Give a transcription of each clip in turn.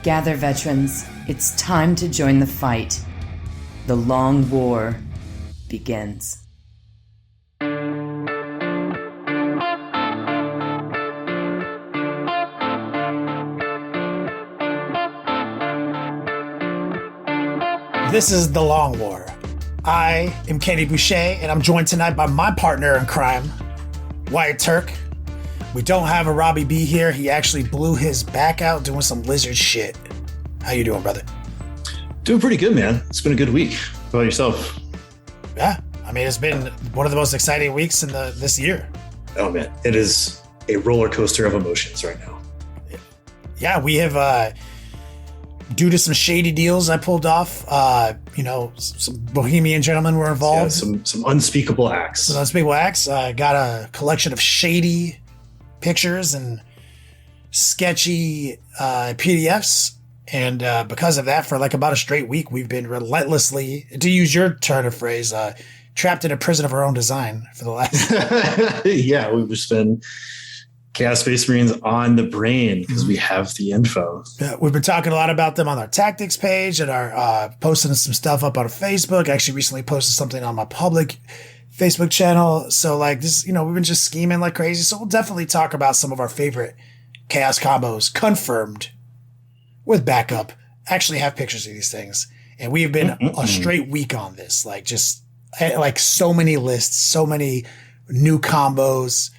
Gather, veterans. It's time to join the fight. The long war begins. This is The Long War. I am Kenny Boucher, and I'm joined tonight by my partner in crime, Wyatt Turk. We don't have a Robbie B here. He actually blew his back out doing some lizard shit. How you doing, brother? Doing pretty good, man. It's been a good week. How about yourself? Yeah, I mean, it's been one of the most exciting weeks in this year. Oh, man. It is a roller coaster of emotions right now. Yeah, we have, due to some shady deals I pulled off, some bohemian gentlemen were involved. Yeah, some unspeakable acts. Some unspeakable acts. Got a collection of shady pictures and sketchy PDFs. And because of that, for like about a straight week, we've been relentlessly, to use your turn of phrase, trapped in a prison of our own design for the last. Yeah, we've just been Chaos Space Marines on the brain because we have the info. Yeah, we've been talking a lot about them on our tactics page and our posting some stuff up on Facebook. I actually recently posted something on my public Facebook channel. So like this, we've been just scheming like crazy. So we'll definitely talk about some of our favorite Chaos combos confirmed with backup. Actually have pictures of these things. And we've been a straight week on this, like just like so many lists, so many new combos.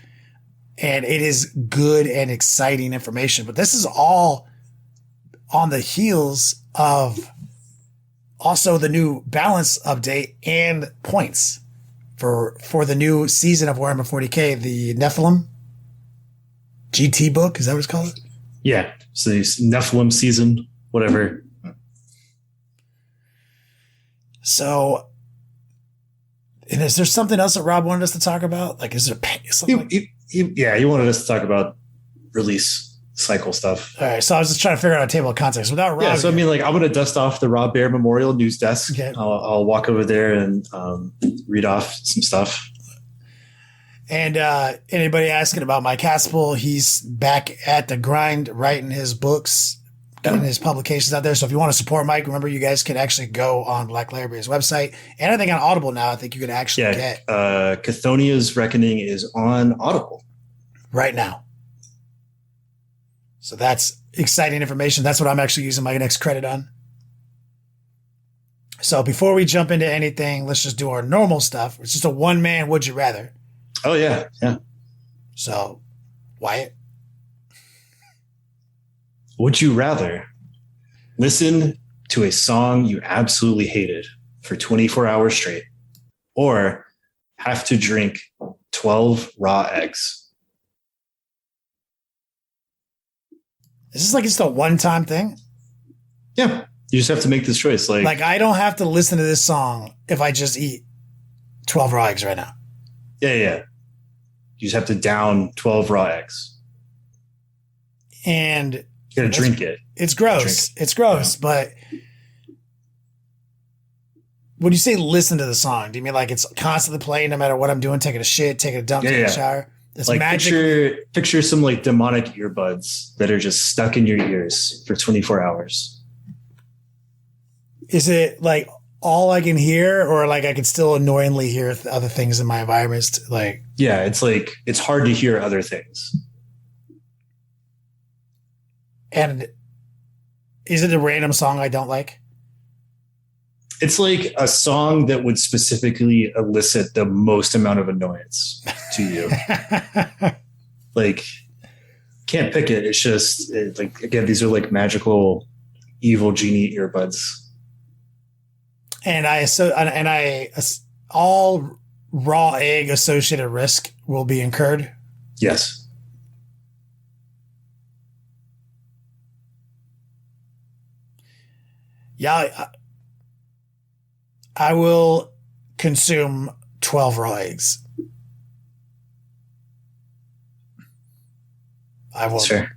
And it is good and exciting information. But this is all on the heels of also the new balance update and points for the new season of Warhammer 40K, the Nephilim GT book. Is that what it's called? Yeah. So this Nephilim season, whatever. So, and is there something else that Rob wanted us to talk about? Like, is there something? He wanted us to talk about release cycle stuff. All right. So I was just trying to figure out a table of context without Rob. Yeah. So, I mean, like, I'm going to dust off the Rob Baer Memorial News Desk. Okay. I'll walk over there and read off some stuff. And anybody asking about Mike Haspel, he's back at the grind, writing his books, getting his publications out there. So if you want to support Mike, remember you guys can actually go on Black Library's website. And I think on Audible now, I think you can actually get. Chthonia's Reckoning is on Audible. Right now. So that's exciting information. That's what I'm actually using my next credit on. So before we jump into anything, let's just do our normal stuff. It's just a one-man would you rather. Oh, yeah. Yeah. So, Wyatt? Would you rather listen to a song you absolutely hated for 24 hours straight or have to drink 12 raw eggs? Is this like just a one-time thing? Yeah. You just have to make this choice. Like I don't have to listen to this song if I just eat 12 raw eggs right now. Yeah. You just have to down 12 raw eggs. And you gotta drink it. It's gross. It's gross. Yeah. But when you say listen to the song, do you mean like it's constantly playing no matter what I'm doing, taking a shit, taking a dump, taking a shower? It's like magic. Picture some like demonic earbuds that are just stuck in your ears for 24 hours. Is it like all I can hear, or like I can still annoyingly hear other things in my environment? Like, yeah, it's like it's hard to hear other things. And is it a random song I don't like? It's like a song that would specifically elicit the most amount of annoyance to you. Like, can't pick it. It's just like, again, these are like magical evil genie earbuds. And all raw egg associated risk will be incurred. Yes. Yeah, I will consume 12 raw eggs. I will. Sure.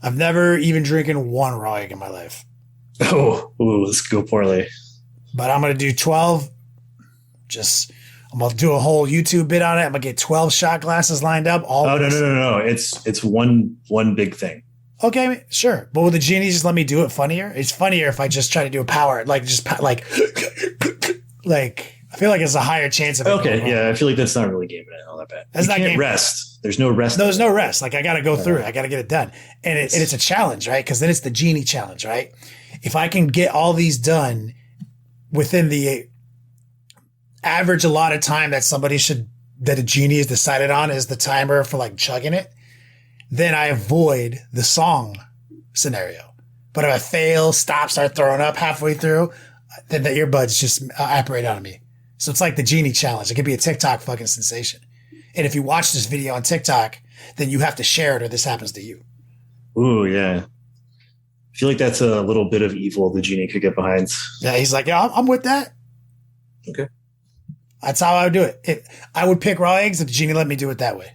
I've never even drinking one raw egg in my life. Oh, let's go poorly. But I'm going to do 12. I'm going to do a whole YouTube bit on it. I'm going to get 12 shot glasses lined up. No. It's one big thing. Okay, sure. But will the genie just let me do it funnier? It's funnier if I just try to do a power, like like I feel like it's a higher chance of it. Okay, yeah, I feel like that's not really gaming it all that bad. That's you not can't game- rest. There's no rest. No, there's no rest. Like I got to go through it. I got to get it done. And it's a challenge, right? Because then it's the genie challenge, right? If I can get all these done within the average allotted time that a genie is decided on is the timer for like chugging it, then I avoid the song scenario. But if I fail, start throwing up halfway through, then the earbuds just operate on me. So it's like the genie challenge. It could be a TikTok fucking sensation. And if you watch this video on TikTok, then you have to share it or this happens to you. Ooh, yeah. I feel like that's a little bit of evil the genie could get behind. Yeah, he's like, yeah, I'm with that. Okay. That's how I would do it. I would pick raw eggs if the genie let me do it that way.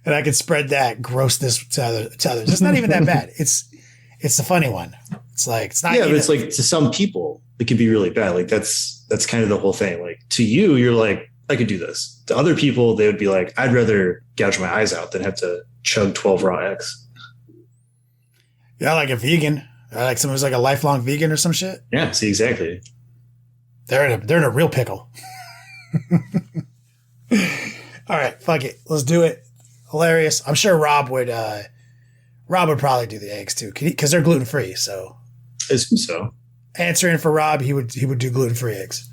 And I could spread that grossness to others. It's not even that bad. It's a funny one. It's like, it's not. Yeah, but it's like to some people, it can be really bad. Like that's kind of the whole thing. Like to you, you're like, I could do this. To other people, they would be like, I'd rather gouge my eyes out than have to chug 12 raw eggs. Yeah, like a vegan. Like someone who's like a lifelong vegan or some shit. Yeah, see, exactly. They're in a real pickle. All right, fuck it. Let's do it. Hilarious. I'm sure Rob would probably do the eggs too, because they're gluten free. So, I assume so. Answering for Rob, he would do gluten free eggs.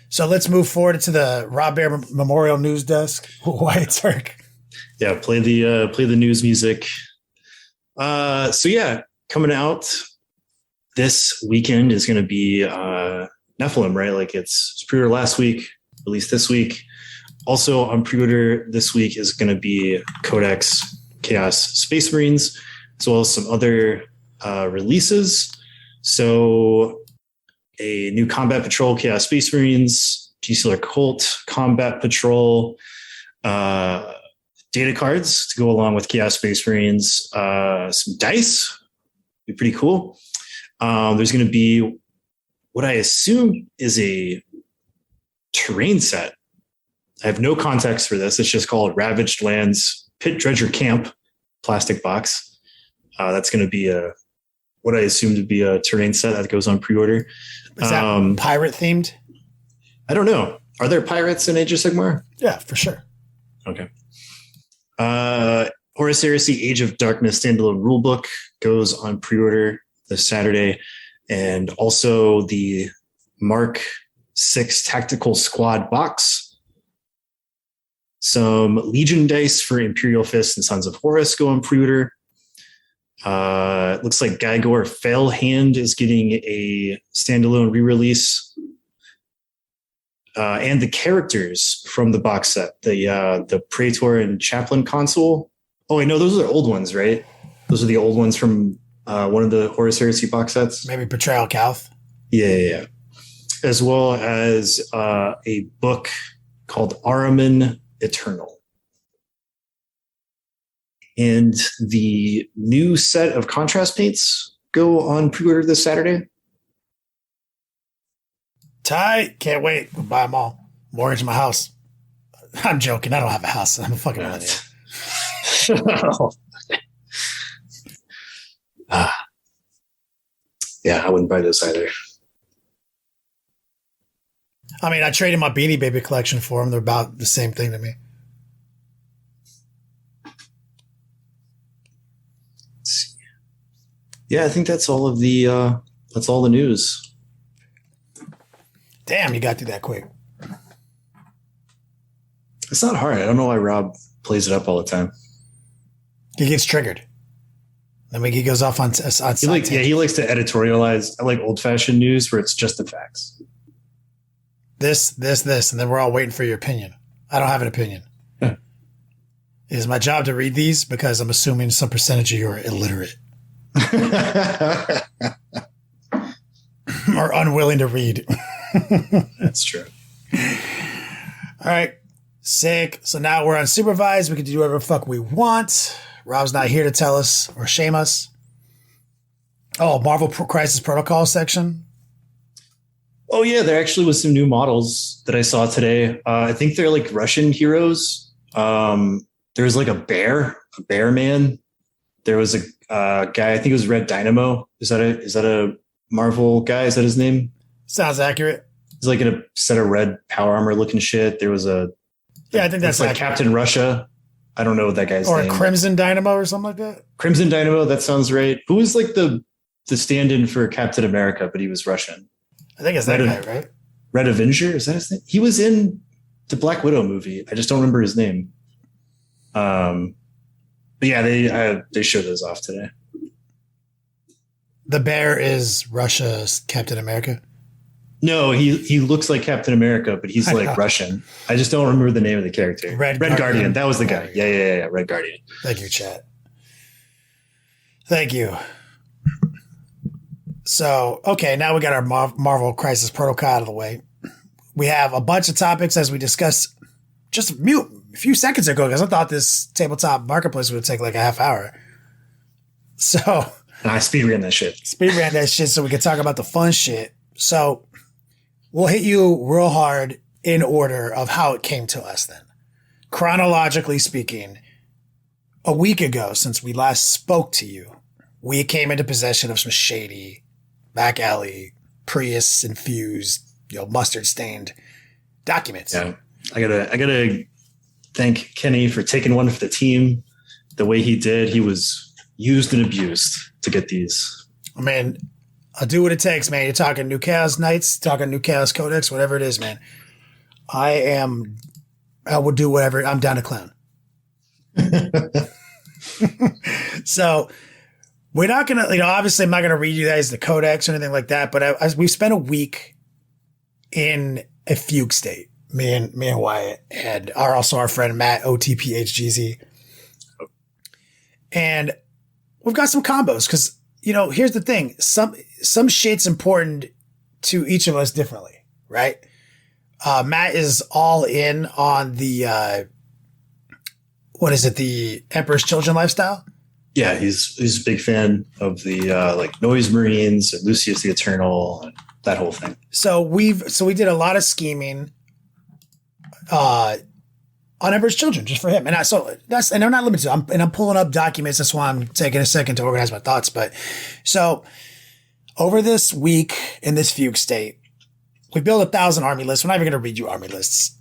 So let's move forward to the Rob Baer Memorial News Desk. Wyatt Turk. Yeah, play the news music. So yeah, coming out this weekend is going to be Nephilim, right? Like it's pre-order last week, released this week. Also on pre-order this week is going to be Codex Chaos Space Marines, as well as some other releases. So a new Combat Patrol Chaos Space Marines, G-Sealer Cult Combat Patrol, data cards to go along with Chaos Space Marines, some dice, be pretty cool. There's going to be what I assume is a terrain set. I have no context for this. It's just called Ravaged Lands Pit Dredger Camp plastic box. That's going to be what I assume to be a terrain set that goes on pre-order. Is that pirate themed? I don't know. Are there pirates in Age of Sigmar? Yeah, for sure. Okay. Horus Heresy Age of Darkness standalone rulebook goes on pre-order this Saturday. And also the Mark 6 Tactical Squad box. Some Legion dice for Imperial Fist and Sons of Horus go on pre-order. Looks like Gygor Failhand is getting a standalone re-release. And the characters from the box set, the Praetor and Chaplain console. Oh, wait, no, those are the old ones, right? Those are the old ones from one of the Horus Heresy box sets. Maybe Betrayal Calth. Yeah. As well as a book called Ahriman Eternal. And the new set of contrast paints go on pre-order this Saturday. Tight. Can't wait. We'll buy them all. Mortgage my house. I'm joking. I don't have a house. I'm a fucking millennial. Yeah, I wouldn't buy those either. I mean, I traded my Beanie Baby collection for them. They're about the same thing to me. Yeah, I think that's all of the that's all the news. Damn, you got through that quick. It's not hard. I don't know why Rob plays it up all the time. He gets triggered. Then he goes off on he likes to editorialize. I like old-fashioned news where it's just the facts. This, and then we're all waiting for your opinion. I don't have an opinion. It is my job to read these because I'm assuming some percentage of you are illiterate. Or unwilling to read. That's true. All right. Sick. So now we're unsupervised. We can do whatever the fuck we want. Rob's not here to tell us or shame us. Oh, Marvel Crisis Protocol section. Oh yeah, there actually was some new models that I saw today. I think they're like Russian heroes. There's like a bear man. There was a guy. I think it was Red Dynamo. Is that a Marvel guy? Is that his name? Sounds accurate. He's like in a set of red power armor looking shit. There was I think that's like Captain Russia. I don't know what that guy's name. Or a Crimson Dynamo or something like that. Crimson Dynamo. That sounds right. Who was like the stand-in for Captain America, but he was Russian. I think it's that guy, right? Red Avenger, is that his name? He was in the Black Widow movie. I just don't remember his name. But yeah, they showed those off today. The bear is Russia's Captain America. No, he looks like Captain America, but he's like Russian. I just don't remember the name of the character. Red Guardian. That was the guy. Yeah. Red Guardian. Thank you, chat. Thank you. So, okay, now we got our Marvel Crisis Protocol out of the way. We have a bunch of topics as we discussed just a few seconds ago, because I thought this tabletop marketplace would take like a half hour. So, and I speed ran that shit. So we could talk about the fun shit. So we'll hit you real hard in order of how it came to us then. Chronologically speaking, a week ago since we last spoke to you, we came into possession of some shady, back alley, Prius infused, mustard stained documents. Yeah. I gotta thank Kenny for taking one for the team the way he did. He was used and abused to get these. I mean, I'll do what it takes, man. You're talking New Chaos Knights, talking New Chaos Codex, whatever it is, man. I will do whatever. I'm down to clown. So we're not going to, obviously I'm not going to read you guys the Codex or anything like that, but we've spent a week in a fugue state, me and Wyatt, and also our friend Matt, OTPHGZ. And we've got some combos because, here's the thing. Some shit's important to each of us differently, right? Matt is all in on the, the Emperor's Children lifestyle? Yeah, he's a big fan of the like Noise Marines and Lucius the Eternal and that whole thing. So we did a lot of scheming on Emperor's Children just for him. And I'm not limited to, I'm pulling up documents. That's why I'm taking a second to organize my thoughts. But so over this week in this fugue state, we built 1,000 army lists. We're not even going to read you army lists.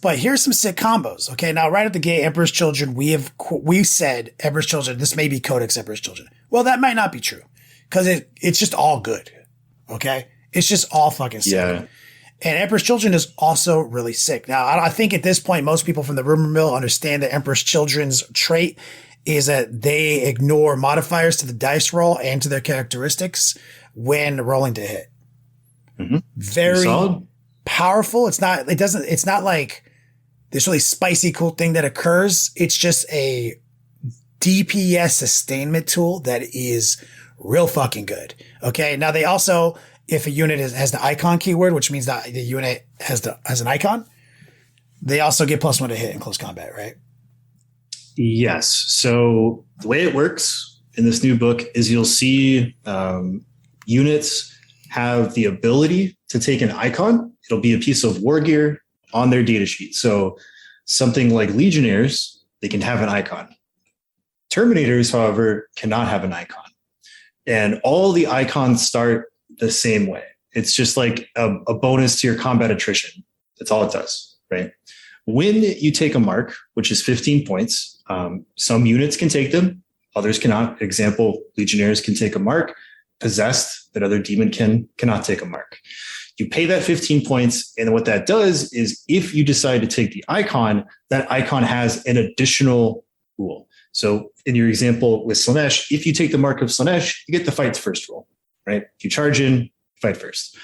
But here's some sick combos. Okay. Now, right at the gate, Emperor's Children, we said Emperor's Children, this may be Codex Emperor's Children. Well, that might not be true because it's just all good. Okay. It's just all fucking sick. Yeah. And Emperor's Children is also really sick. Now, I think at this point, most people from the rumor mill understand that Emperor's Children's trait is that they ignore modifiers to the dice roll and to their characteristics when rolling to hit. Mm-hmm. Very solid. Powerful. It's not like this really spicy, cool thing that occurs. It's just a DPS sustainment tool that is real fucking good. Okay. Now they also, if a unit has the icon keyword, which means that the unit has an icon, they also get +1 to hit in close combat, right? Yes. So the way it works in this new book is you'll see units have the ability to take an icon. It'll be a piece of war gear on their data sheet. So something like Legionnaires, they can have an icon. Terminators, however, cannot have an icon. And all the icons start the same way. It's just like a bonus to your combat attrition. That's all it does, right? When you take a mark, which is 15 points, some units can take them, others cannot. Example, Legionnaires can take a mark. Possessed, that other demon cannot take a mark. You pay that 15 points, and what that does is if you decide to take the icon, that icon has an additional rule. So in your example with Slanesh, if you take the mark of Slanesh, you get the fights first rule, right? You charge in, fight first.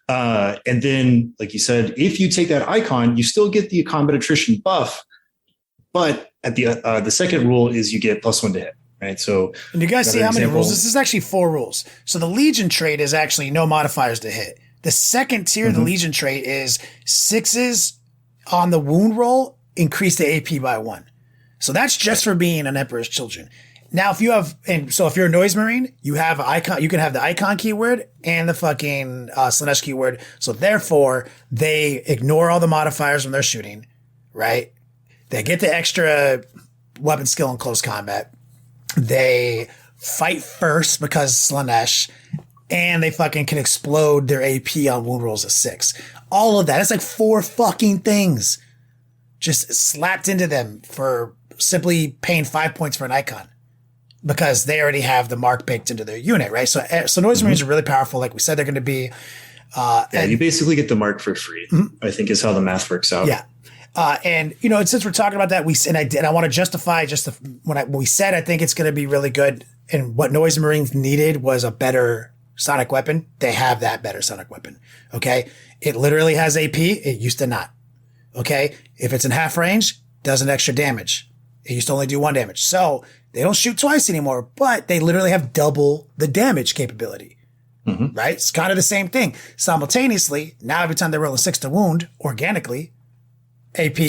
And then, like you said, if you take that icon, you still get the combat attrition buff, but at the second rule is you get +1 to hit. Right. So, and you guys see how many rules? This is actually 4 rules. So the Legion trait is actually no modifiers to hit. The second tier of the Legion trait is 6s on the wound roll, increase the AP by 1. So that's just for being an Emperor's Children. Now, if you're a Noise Marine, you have an icon. You can have the icon keyword and the fucking Slanesh keyword. So therefore, they ignore all the modifiers when they're shooting, right? They get the extra weapon skill in close combat. They fight first because Slanesh, and they fucking can explode their AP on wound rolls at 6. All of that. It's like 4 fucking things just slapped into them for simply paying 5 points for an icon because they already have the mark baked into their unit, right? So Noise Marines are really powerful. Like we said, they're going to be. You basically get the mark for free, I think is how the math works out. Yeah. And since we're talking about that, I want to justify when we said I think it's going to be really good, and what Noise Marines needed was a better sonic weapon. They have that better sonic weapon. Okay, it literally has AP. It used to not. Okay, if it's in half range, does an extra damage. It used to only do 1 damage, so they don't shoot twice anymore. But they literally have double the damage capability. Right? It's kind of the same thing. Simultaneously, now every time they roll a 6 to wound organically. AP,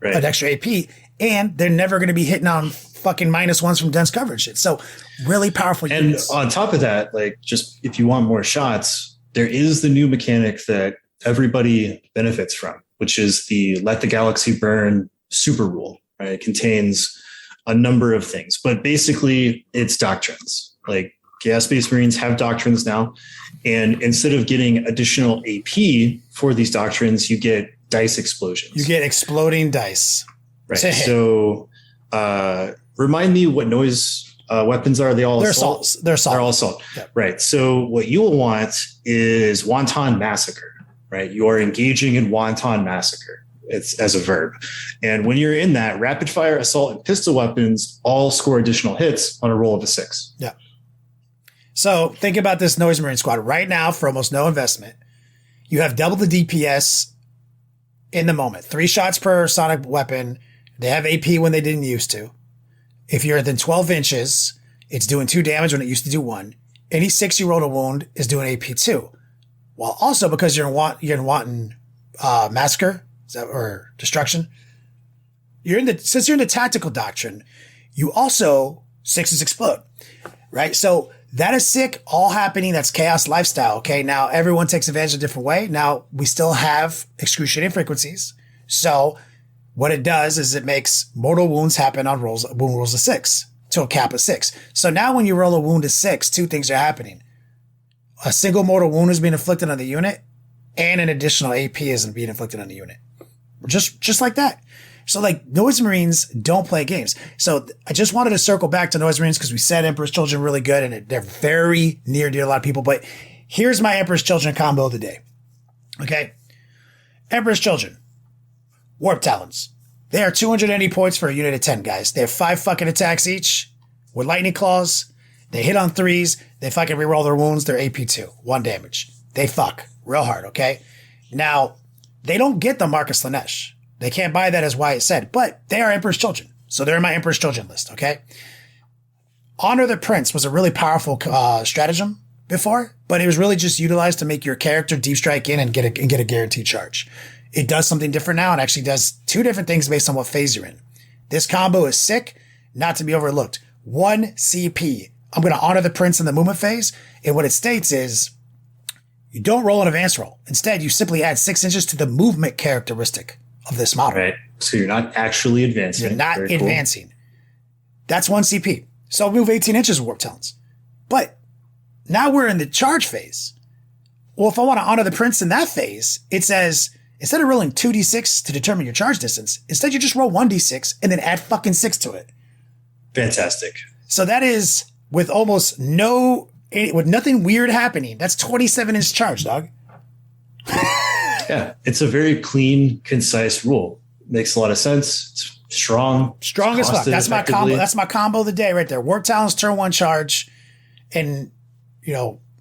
right. An extra AP, and they're never going to be hitting on fucking -1s from dense coverage shit. So really powerful units. And on top of that, like just if you want more shots, there is the new mechanic that everybody benefits from, which is the Let the Galaxy Burn super rule. Right? It contains a number of things, but basically it's doctrines. Like Chaos Space Marines have doctrines now, and instead of getting additional AP for these doctrines, you get dice explosions. You get exploding dice. Right. So remind me what noise weapons are. They're all assault? They're assault. They're all assault. Yep. Right. So what you will want is Wanton Massacre. Right. You are engaging in Wanton Massacre. It's as a verb. And when you're in that, rapid fire, assault, and pistol weapons all score additional hits on a roll of a 6. Yeah. So think about this Noise Marine squad right now for almost no investment. You have double the DPS in the moment. 3 shots per sonic weapon. They have AP when they didn't used to. If you're within 12 inches, it's doing 2 damage when it used to do 1. Any 6 you roll a wound is doing AP 2. While also because you're in wanton massacre or destruction, since you're in the tactical doctrine, you also 6s explode, right? So that is sick, all happening. That's chaos lifestyle. Okay. Now everyone takes advantage a different way. Now we still have excruciating frequencies. So what it does is it makes mortal wounds happen on wound rolls of 6 to a cap of 6. So now when you roll a wound of 6, 2 things are happening. A single mortal wound is being inflicted on the unit, and an additional AP is being inflicted on the unit. Just like that. So like Noise Marines don't play games. So I just wanted to circle back to Noise Marines because we said Emperor's Children really good and they're very near and dear to a lot of people. But here's my Emperor's Children combo of the day. Okay. Emperor's Children. Warp Talons. They are 280 points for a unit of 10, guys. They have 5 fucking attacks each with lightning claws. They hit on 3s. They fucking reroll their wounds. They're AP2. 1 damage. They fuck real hard, okay? Now, they don't get the Mark of Slanesh. They can't buy that as Wyatt said, but they are Emperor's Children. So they're in my Emperor's Children list, okay? Honor the Prince was a really powerful stratagem before, but it was really just utilized to make your character deep strike in and get a guaranteed charge. It does something different now and actually does 2 different things based on what phase you're in. This combo is sick, not to be overlooked. 1 CP. I'm going to honor the Prince in the movement phase, and what it states is you don't roll an advance roll. Instead, you simply add 6 inches to the movement characteristic of this model. Right. So you're not actually advancing. You're not advancing. Cool. That's 1 CP. So I'll move 18 inches of Warp Talons. But now we're in the charge phase. Well, if I want to honor the Prince in that phase, it says instead of rolling 2d6 to determine your charge distance, instead you just roll 1d6 and then add fucking 6 to it. Fantastic. So that is with with nothing weird happening. That's 27-inch charge, dog. Yeah, it's a very clean, concise rule. Makes a lot of sense. It's strong as fuck. That's my combo. That's my combo of the day right there. Warp Talons, turn 1 charge, and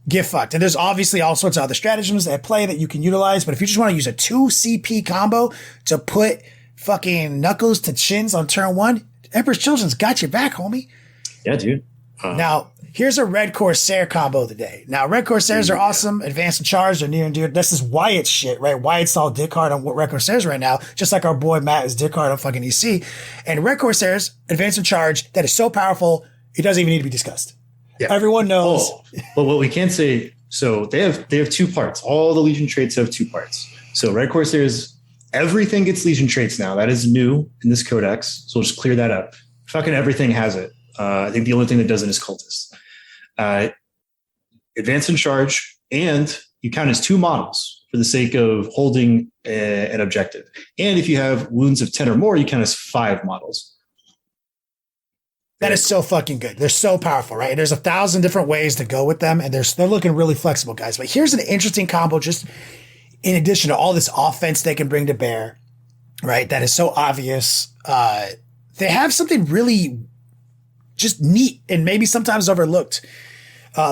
get fucked. And there's obviously all sorts of other stratagems at play that you can utilize. But if you just want to use a 2 CP combo to put fucking knuckles to chins on turn 1, Emperor's Children's got your back, homie. Yeah, dude. Now, here's a Red Corsair combo of the day. Now, Red Corsairs are awesome. Advanced and charged are near and dear. This is Wyatt's shit, right? Wyatt's all dick hard on Red Corsairs right now, just like our boy Matt is dick hard on fucking EC. And Red Corsairs, advanced and charged, that is so powerful, It doesn't even need to be discussed. Yeah. Everyone knows. But what we can say, so they have 2 parts. All the Legion traits have 2 parts. So Red Corsairs, everything gets Legion traits now. That is new in this codex. So we'll just clear that up. Fucking everything has it. I think the only thing that doesn't is Cultists. Advance and charge, and you count as 2 models for the sake of holding an objective. And if you have wounds of 10 or more, you count as 5 models. That is so fucking good. They're so powerful, right? There's 1,000 different ways to go with them, and they're looking really flexible, guys. But here's an interesting combo, just in addition to all this offense they can bring to bear, right? That is so obvious. They have something really just neat and maybe sometimes overlooked.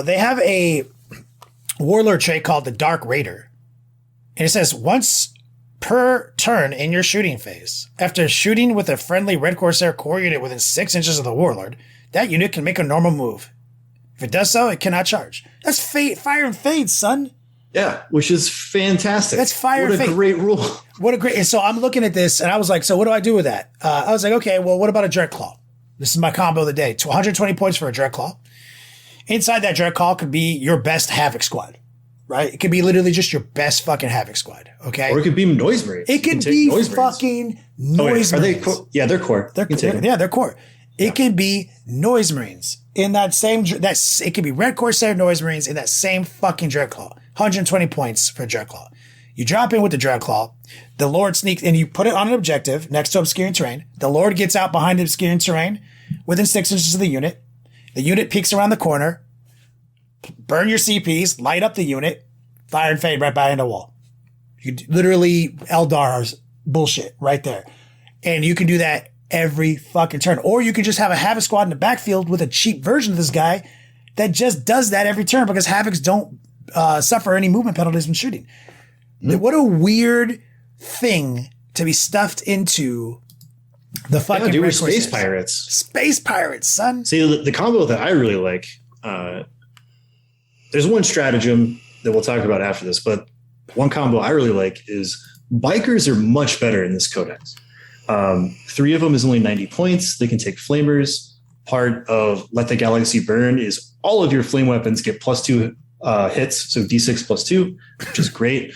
They have a warlord trait called the Dark Raider. And it says, once per turn in your shooting phase, after shooting with a friendly Red Corsair core unit within 6 inches of the warlord, that unit can make a normal move. If it does so, it cannot charge. That's fire and fade, son. Yeah, which is fantastic. That's fire and fade. What a great rule. What a great. And so I'm looking at this and I was like, so what do I do with that? I was like, okay, well, what about a Dread Claw? This is my combo of the day. 120 points for a Dread Claw. Inside that Dread Claw could be your best Havoc squad, right? It could be literally just your best fucking Havoc squad, okay? Or it could be Noise Marines. It could be fucking Noise Marines. Are they yeah, they're core. They're core. It can be Noise Marines in that same, it can be Red Corsair Noise Marines in that same fucking Dread Claw. 120 points for Dread Claw. You drop in with the Dread Claw. The Lord sneaks, and you put it on an objective next to obscuring terrain. The Lord gets out behind the obscuring terrain within 6 inches of the unit. The unit peeks around the corner. Burn your CPs, light up the unit, fire and fade right behind the wall. You literally Eldar's bullshit right there. And you can do that every fucking turn. Or you can just have a Havoc squad in the backfield with a cheap version of this guy that just does that every turn because Havocs don't suffer any movement penalties when shooting. What a weird thing to be stuffed into the fucking we're space pirates. Space pirates, son. See, the combo that I really like, there's one stratagem that we'll talk about after this, but one combo I really like is bikers are much better in this codex. 3 of them is only 90 points. They can take flamers. Part of Let the Galaxy Burn is all of your flame weapons get +2 hits, so D6 +2, which is great.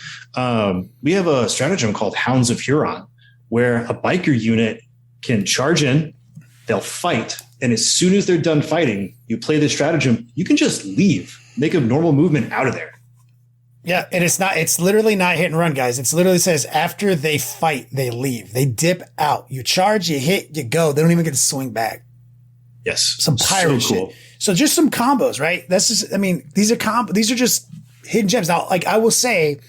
We have a stratagem called Hounds of Huron, where a biker unit can charge in, they'll fight, and as soon as they're done fighting, you play the stratagem, you can just leave, make a normal movement out of there. Yeah, and it's literally not hit and run, guys. It's literally says after they fight, they leave. They dip out. You charge, you hit, you go. They don't even get to swing back. Yes. Some pirate shit. So just some combos, right? These are just hidden gems. Now, like I will say,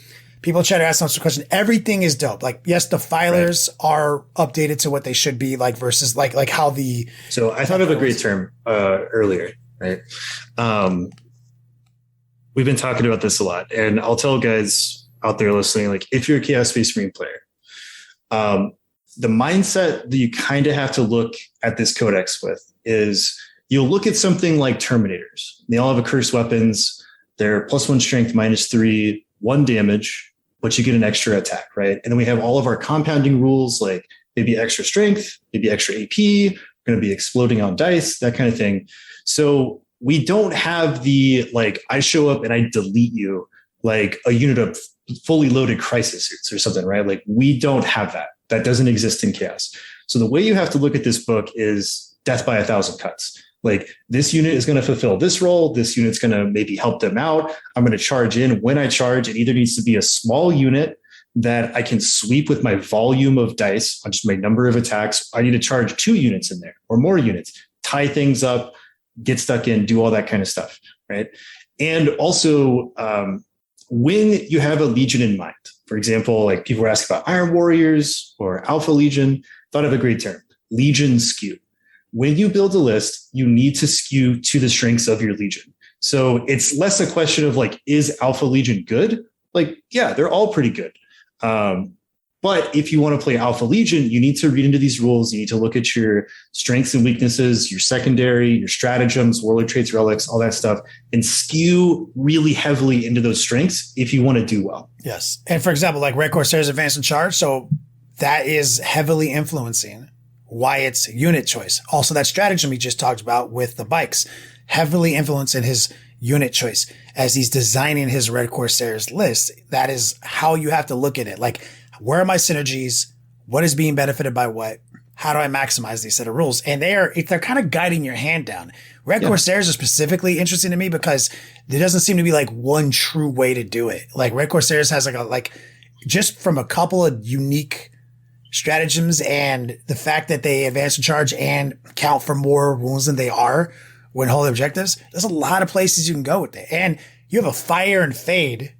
people try to ask us a question. Everything is dope. Like, yes, the filers are updated to what they should be, like versus like how the. So I thought of a great term earlier, right? We've been talking about this a lot, and I'll tell guys out there listening, like if you're a Chaos Space Marine player, the mindset that you kind of have to look at this codex with is you'll look at something like Terminators. They all have accursed weapons. They're +1 strength, -3, 1 damage, but you get an extra attack, right? And then we have all of our compounding rules, like maybe extra strength, maybe extra AP, going to be exploding on dice, that kind of thing. So we don't have the, like, I show up and I delete you, like a unit of fully loaded crisis suits or something, right? Like we don't have that. That doesn't exist in Chaos. So the way you have to look at this book is death by 1,000 cuts. Like this unit is going to fulfill this role. This unit's going to maybe help them out. I'm going to charge in. When I charge, it either needs to be a small unit that I can sweep with my volume of dice on just my number of attacks. I need to charge 2 units in there or more units, tie things up, get stuck in, do all that kind of stuff, right? And also, when you have a legion in mind, for example, like people were asking about Iron Warriors or Alpha Legion, thought of a great term, Legion skew. When you build a list, you need to skew to the strengths of your legion. So it's less a question of like, is Alpha Legion good? Like, yeah, they're all pretty good. But if you want to play Alpha Legion, you need to read into these rules. You need to look at your strengths and weaknesses, your secondary, your stratagems, warlord traits, relics, all that stuff, and skew really heavily into those strengths if you want to do well. Yes. And for example, like Red Corsair's advance and charge. So that is heavily influencing Wyatt's unit choice. Also, that stratagem he just talked about with the bikes, heavily influencing his unit choice as he's designing his Red Corsairs list. That is how you have to look at it. Like, where are my synergies? What is being benefited by what? How do I maximize these set of rules? And they're kind of guiding your hand down. Red Corsairs are specifically interesting to me because there doesn't seem to be like one true way to do it. Like Red Corsairs has like just from a couple of unique stratagems and the fact that they advance in charge and count for more wounds than they are when holding objectives. There's a lot of places you can go with it. And you have a fire and fade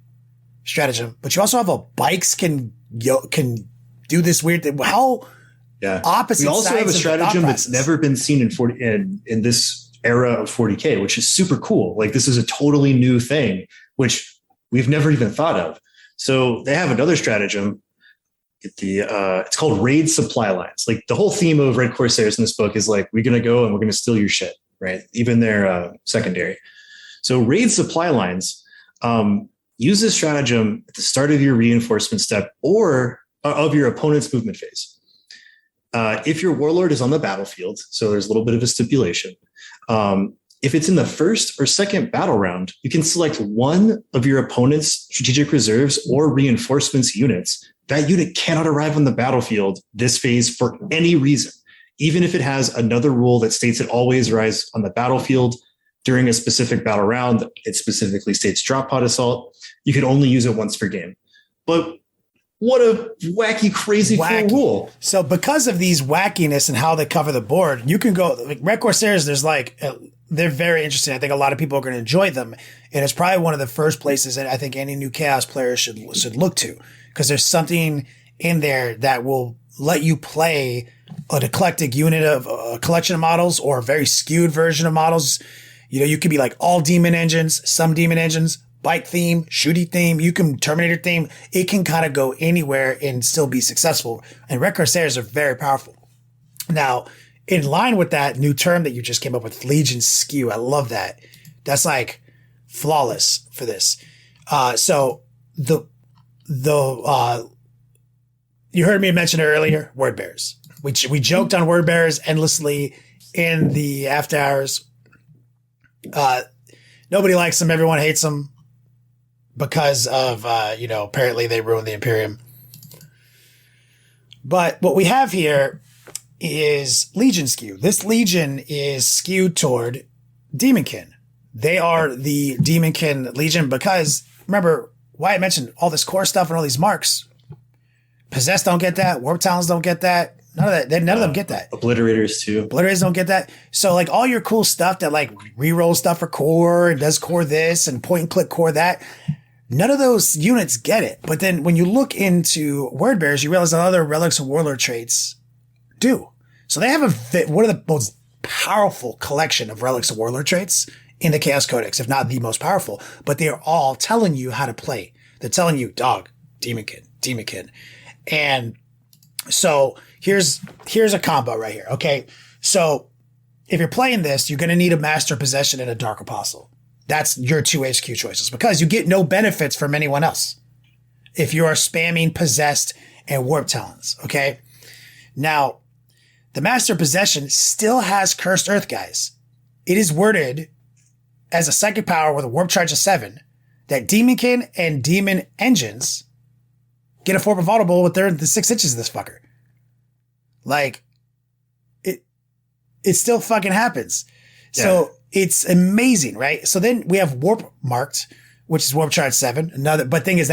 stratagem, but you also have a bikes can do this weird thing. How opposite. We also have a stratagem that's never been seen in this era of 40K, which is super cool. Like this is a totally new thing, which we've never even thought of. So they have another stratagem. It's called raid supply lines. Like the whole theme of Red Corsairs in this book is like, we're going to go and we're going to steal your shit, right? Even their secondary. So raid supply lines, use this stratagem at the start of your reinforcement step or of your opponent's movement phase. If your warlord is on the battlefield, so there's a little bit of a stipulation. If it's in the first or second battle round, you can select one of your opponent's strategic reserves or reinforcements units. That unit cannot arrive on the battlefield this phase for any reason, even if it has another rule that states it always arrives on the battlefield during a specific battle round. It specifically states drop pod assault. You can only use it once per game. But what a wacky, crazy cool rule. So because of these wackiness and how they cover the board, you can go like Red Corsairs. There's they're very interesting. I think a lot of people are going to enjoy them. And it's probably one of the first places that I think any new Chaos player should look to, because there's something in there that will let you play an eclectic unit of a collection of models or a very skewed version of models. You know, you could be like all demon engines, some demon engines, bike theme, shooty theme, you can Terminator theme. It can kind of go anywhere and still be successful. And Red Corsairs are very powerful. Now, in line with that new term that you just came up with, Legion Skew, I love that. That's like flawless for this. So you heard me mention it earlier, word bearers. We joked on word bearers endlessly in the after hours. Nobody likes them. Everyone hates them because of, apparently they ruined the Imperium. But what we have here is Legion skew. This Legion is skewed toward Demonkin. They are the Demonkin Legion because, remember, Wyatt mentioned all this core stuff and all these marks. Possessed don't get that. Warp Talons don't get that. None of that. None of them get that. Obliterators too. Obliterators don't get that. So like all your cool stuff that like reroll stuff for core and does core this and point and click core that, none of those units get it. But then when you look into word bearers, you realize that other relics of warlord traits do. So they have one of the most powerful collection of relics of warlord traits in the Chaos Codex, if not the most powerful. But they're all telling you how to play. They're telling you, dog, Demonkin. And so here's a combo right here. Okay. So if you're playing this, you're going to need a Master Possession and a Dark Apostle. That's your two HQ choices because you get no benefits from anyone else if you are spamming Possessed and Warp Talons. Okay. Now, the Master Possession still has Cursed Earth, guys. It is worded as a psychic power with a warp charge of 7 that Demonkin and Demon Engines get a form of audible with the 6 inches of this fucker. Like, it still fucking happens. Yeah. So it's amazing, right? So then we have Warp Marked, which is Warp Charge 7. But thing is,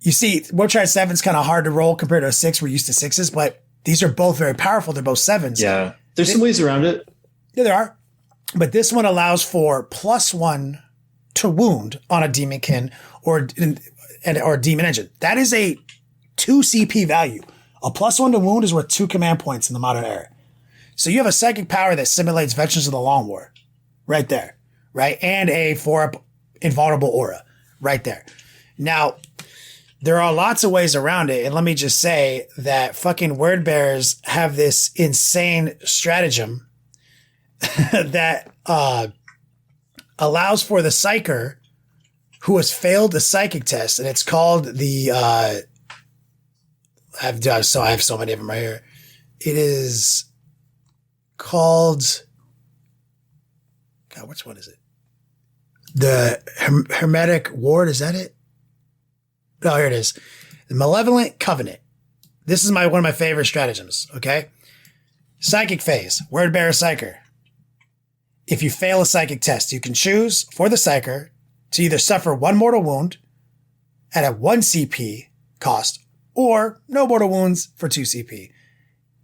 you see, Warp Charge 7 is kind of hard to roll compared to a 6. We're used to 6s, but these are both very powerful. They're both 7s. Yeah. There's some ways around it. Yeah, there are. But this one allows for +1 to wound on a Demonkin or Demon Engine. That is a 2 CP value. A +1 to wound is worth 2 command points in the modern era. So you have a psychic power that simulates Veterans of the Long War. Right there. Right? And a 4-up invulnerable aura. Right there. Now, there are lots of ways around it. And let me just say that fucking word bearers have this insane stratagem that allows for the psyker who has failed the psychic test, and it's called the I have so many of them right here. It is called, God, which one is it? The Hermetic Ward, is that it? Oh, here it is. The Malevolent Covenant. This is one of my favorite stratagems, okay? Psychic phase, Word Bearer Psyker. If you fail a psychic test, you can choose for the Psyker to either suffer 1 mortal wound at a 1 CP cost or no mortal wounds for 2 CP.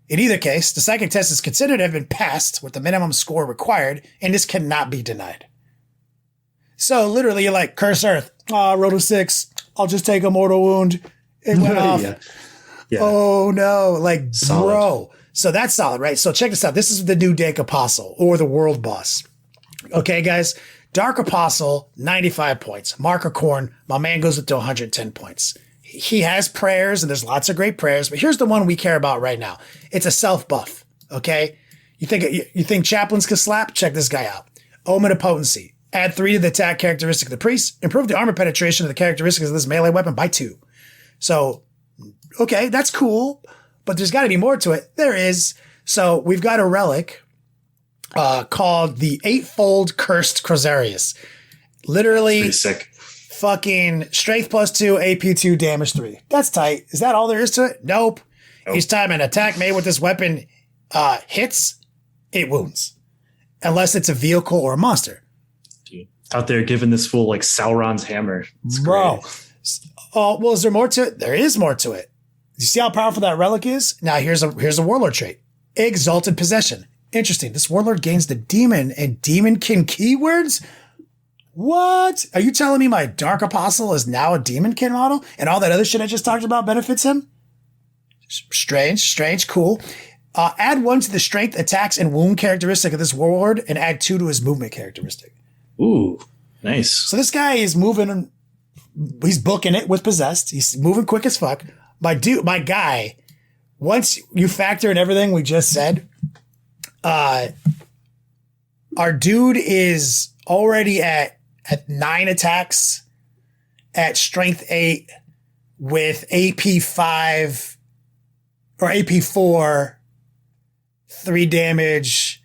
In either case, the psychic test is considered to have been passed with the minimum score required, and this cannot be denied. So literally, you're like, Curse Earth. I rolled a 6. I'll just take a mortal wound. It went off. Yeah. Oh no. Like, solid. Bro. So that's solid, right? So check this out. This is the new Dank Apostle or the World Boss. Okay, guys. Dark Apostle, 95 points. Marker Corn, my man goes up to 110 points. He has prayers, and there's lots of great prayers, but here's the one we care about right now. It's a self buff. Okay. You think chaplains can slap? Check this guy out. Omen of Potency. Add 3 to the attack characteristic of the priest. Improve the armor penetration of the characteristics of this melee weapon by 2. So, okay, that's cool, but there's got to be more to it. There is. So we've got a relic called the Eightfold Cursed Crozarius. Literally, pretty sick. Fucking strength +2, AP 2, damage 3. That's tight. Is that all there is to it? Nope. Each time an attack made with this weapon hits, it wounds, unless it's a vehicle or a monster. Dude, out there giving this fool like Sauron's hammer. It's Bro. great. Oh, well, is there more to it? There is more to it. You see how powerful that relic is? Now here's a warlord trait. Exalted Possession. Interesting. This warlord gains the demon and demonkin keywords. What? Are you telling me my Dark Apostle is now a demonkin model and all that other shit I just talked about benefits him? Strange, cool. Add 1 to the strength, attacks, and wound characteristic of this warlord and add 2 to his movement characteristic. Ooh, nice. So this guy is moving, he's booking it with Possessed. He's moving quick as fuck. My guy, once you factor in everything we just said, our dude is already at 9 attacks, at strength 8 with AP 5 or AP 4, 3 damage,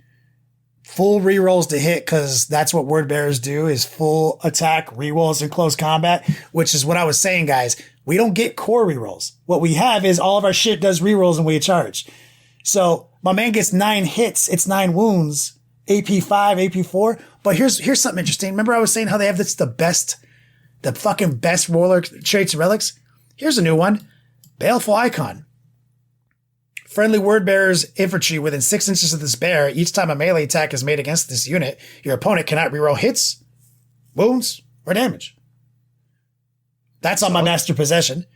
full rerolls to hit, because that's what word bearers do, is full attack rerolls in close combat, which is what I was saying, guys. We don't get core rerolls. What we have is all of our shit does rerolls and we charge. So my man gets 9 hits. It's 9 wounds, AP 5, AP 4. But here's something interesting. Remember I was saying how they have this, the fucking best warlord traits and relics? Here's a new one. Baleful Icon. Friendly word bearers infantry within 6 inches of this bear. Each time a melee attack is made against this unit, your opponent cannot reroll hits, wounds, or damage. That's on my master possession.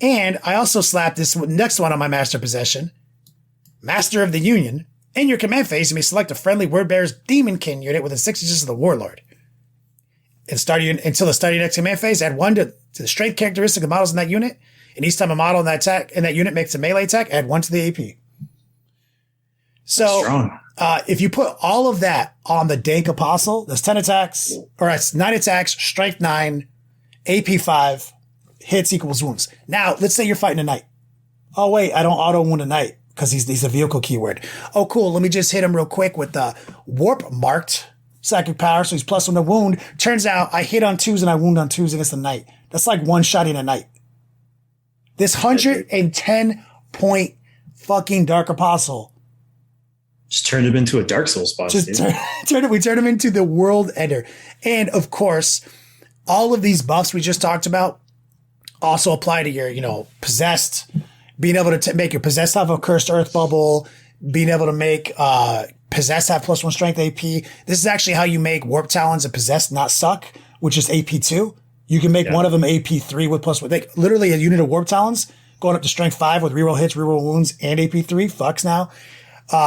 And I also slapped this next one on my master possession. Master of the Union. In your command phase, you may select a friendly word bearer's demonkin unit within 6 inches of the warlord. Until the start of your next command phase, add 1 to the strength characteristic of models in that unit. And each time a model in that unit makes a melee attack, add 1 to the AP. So, if you put all of that on the Dank Apostle, that's 10 attacks, or it's 9 attacks, strength 9, AP 5, hits equals wounds. Now, let's say you're fighting a knight. Oh, wait, I don't auto wound a knight because he's a vehicle keyword. Oh, cool. Let me just hit him real quick with the warp marked psychic power. So he's +1 to wound. Turns out I hit on 2s and I wound on 2s against the knight. That's like one-shotting a knight. This 110 point fucking Dark Apostle. Just turned him into a Dark Souls boss. We turned him into the world ender. And of course, all of these buffs we just talked about also apply to your, possessed, being able to make your possessed have a cursed earth bubble, being able to make possessed have +1 strength AP. This is actually how you make warp talons and possessed not suck, which is AP 2. You can make one of them AP 3 with +1. Like literally a unit of warp talons going up to strength 5 with reroll hits, reroll wounds, and AP 3. Fucks now.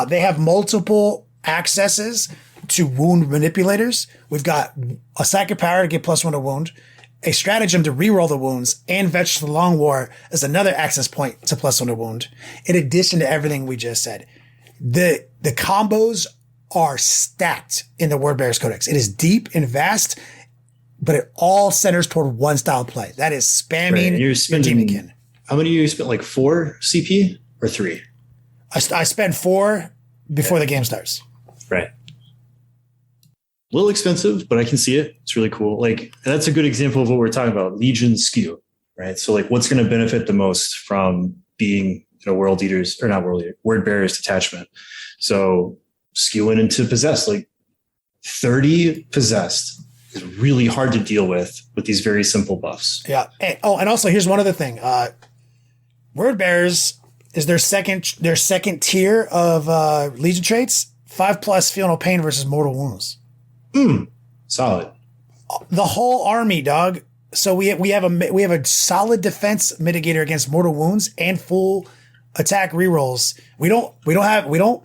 They have multiple accesses to wound manipulators. We've got a psychic power to get +1 to wound, a stratagem to reroll the wounds, and Vegetable Long War as another access point to +1 to wound. In addition to everything we just said, the combos are stacked in the Word Bearers Codex. It is deep and vast, but it all centers toward one style of play. That is spamming You're spending, Demonkin. How many you spent? Like 4 CP or 3? I spend 4 before the game starts. Right. A little expensive, but I can see it. It's really cool. Like, that's a good example of what we're talking about. Legion skew, right? So like what's going to benefit the most from being word bearers detachment. So skewing into possessed, like 30 possessed is really hard to deal with these very simple buffs. Yeah. And also here's one other thing. Word bearers is their second tier of Legion traits. 5+ feel no pain versus mortal wounds. Solid. The whole army, dog. So we have a solid defense mitigator against mortal wounds and full attack rerolls. We don't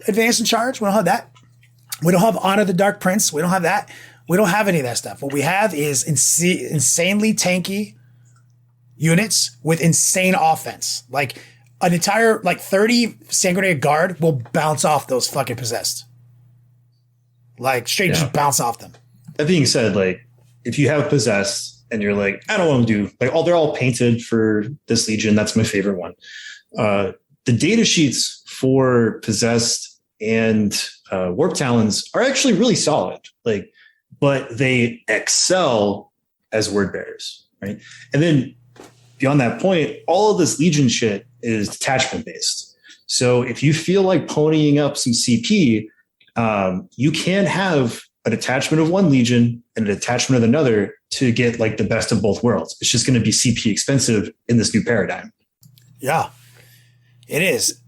advance and charge. We don't have that. We don't have Honor the Dark Prince. We don't have that. We don't have any of that stuff. What we have is insanely tanky units with insane offense. Like an entire 30 Sanguinary Guard will bounce off those fucking possessed. Like straight just bounce off them. That being said, like if you have possessed and you're like, I don't want to do like they're all painted for this Legion. That's my favorite one. The data sheets for possessed and warp talons are actually really solid. Like, but they excel as word bearers, right? And then beyond that point, all of this Legion shit is detachment based. So if you feel like ponying up some CP, you can have a detachment of one Legion and a detachment of another to get like the best of both worlds. It's just going to be CP expensive in this new paradigm. Yeah, it is,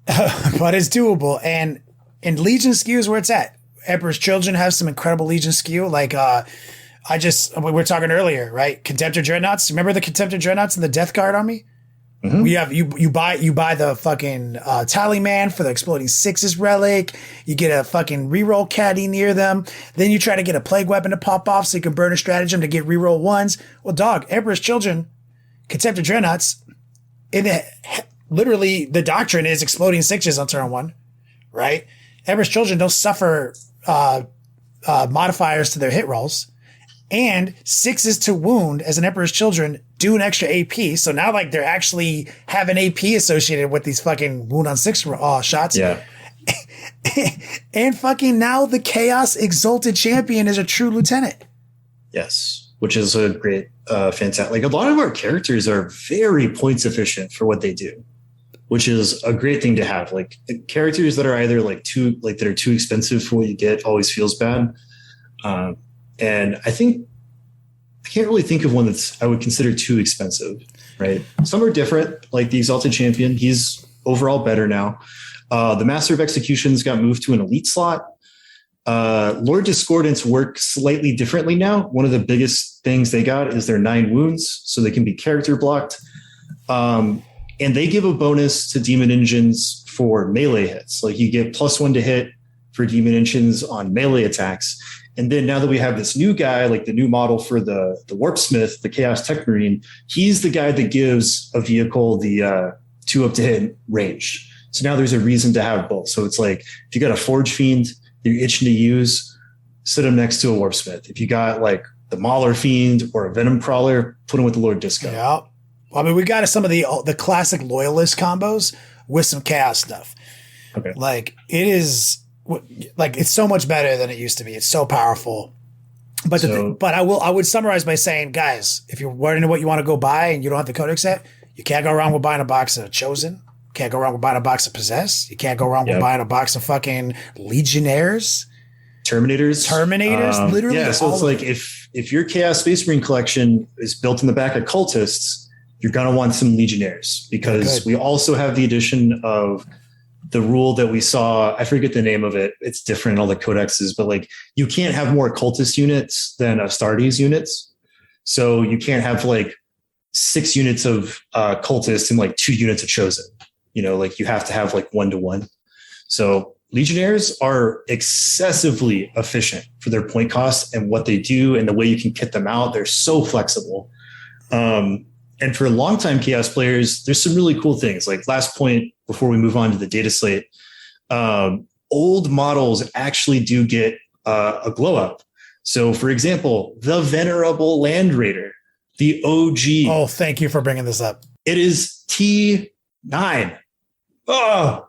but it's doable. And Legion skew is where it's at. Emperor's Children have some incredible Legion skew. Like, we were talking earlier, right? Contemptor Dreadnoughts. Remember the Contemptor Dreadnoughts in the Death Guard army? Mm-hmm. We have you buy the fucking Tally Man for the Exploding Sixes relic. You get a fucking reroll caddy near them. Then you try to get a plague weapon to pop off so you can burn a stratagem to get reroll 1s. Well, dog, Emperor's Children, Contemptor Dreadnoughts, literally the doctrine is Exploding Sixes on turn 1, right? Emperor's Children don't suffer modifiers to their hit rolls. And 6s to wound as an Emperor's Children do an extra AP. So now like they're actually have an AP associated with these fucking wound on 6 shots. Yeah. And fucking now the Chaos Exalted Champion is a true lieutenant. Yes. Which is a great, fantastic. Like a lot of our characters are very points efficient for what they do, which is a great thing to have. Like characters that are either that are too expensive for what you get always feels bad. And I can't really think of one that's I would consider too expensive, right? Some are different, like the Exalted Champion. He's overall better now. The Master of Executions got moved to an elite slot. Lord Discordants work slightly differently now. One of the biggest things they got is their 9 wounds, so they can be character blocked. And they give a bonus to Demon Engines for melee hits. Like you get +1 to hit for Demon Engines on melee attacks. And then now that we have this new guy, like the new model for the Warpsmith, the Chaos Tech Marine, he's the guy that gives a vehicle the 2 up to hit range. So now there's a reason to have both. So it's like if you got a Forge Fiend that you're itching to use, sit him next to a Warpsmith. If you got like the Mauler Fiend or a Venom Crawler, put him with the Lord Disco. Yeah. I mean, we got some of the classic Loyalist combos with some Chaos stuff. Okay. Like it is. Like it's so much better than it used to be. It's so powerful. But I would summarize by saying, guys, if you're wondering what you want to go buy and you don't have the codex set, you can't go wrong with buying a box of Chosen. Can't go wrong with buying a box of Possess. You can't go wrong with buying a box of fucking Legionnaires. Terminators, literally. Yeah, so it's like if your Chaos Space Marine collection is built in the back of Cultists, you're gonna want some Legionnaires because we also have the addition of the rule that we saw, I forget the name of it. It's different in all the codexes, but like you can't have more cultist units than Astartes units. So you can't have like 6 units of cultists and like 2 units of chosen. Like you have to have like 1-to-1. So Legionnaires are excessively efficient for their point cost and what they do and the way you can kit them out. They're so flexible. And for longtime Chaos players, there's some really cool things. Like last point before we move on to the data slate, old models actually do get a glow up. So, for example, the Venerable Land Raider, the OG. Oh, thank you for bringing this up. It is T9. Oh,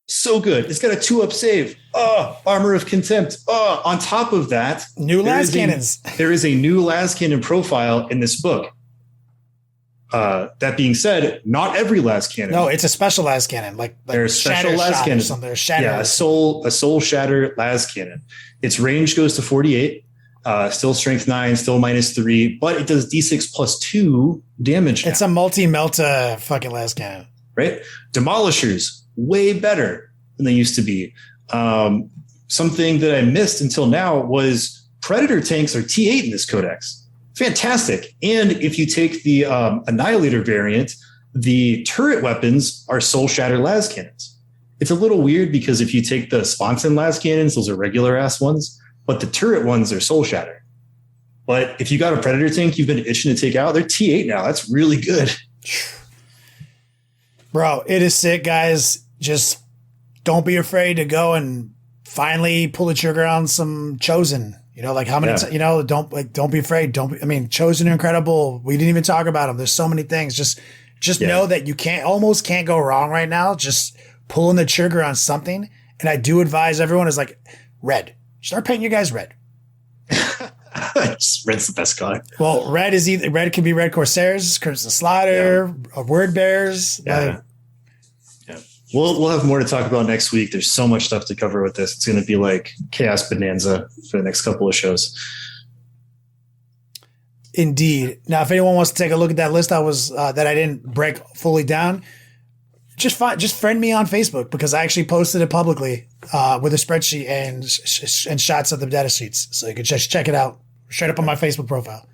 So good. It's got a 2-up save. Oh, Armor of Contempt. Oh, on top of that, new las cannons. There is a new las cannon profile in this book. That being said, not every las cannon. No, it's a special las cannon. Like there's special las cannons. Yeah, a soul shatter las cannon. Its range goes to 48. Still strength 9, still -3, but it does D6 plus 2 damage. It's a multi-melta fucking las cannon. Right? Demolishers, way better than they used to be. Something that I missed until now was Predator tanks are T8 in this codex. Fantastic. And if you take the Annihilator variant, the turret weapons are Soul Shatter las cannons. It's a little weird because if you take the Sponson las cannons, those are regular ass ones, but the turret ones are Soul Shatter. But if you got a Predator tank you've been itching to take out, they're T8 now. That's really good. Bro, it is sick, guys. Just don't be afraid to go and finally pull the trigger on some Chosen. You know, like how many, don't be afraid. Chosen are incredible. We didn't even talk about them. There's so many things. Just know that you almost can't go wrong right now. Just pulling the trigger on something. And I do advise everyone is like red. Start painting your guys red. Red's the best color. Well, red can be Red Corsairs, Crimson Slaughter, Word Bears. Yeah. We'll have more to talk about next week. There's so much stuff to cover with this. It's going to be like Chaos Bonanza for the next couple of shows. Indeed. Now, if anyone wants to take a look at that list that I didn't break fully down, just friend me on Facebook because I actually posted it publicly with a spreadsheet and shots of the data sheets. So you can just check it out straight up on my Facebook profile.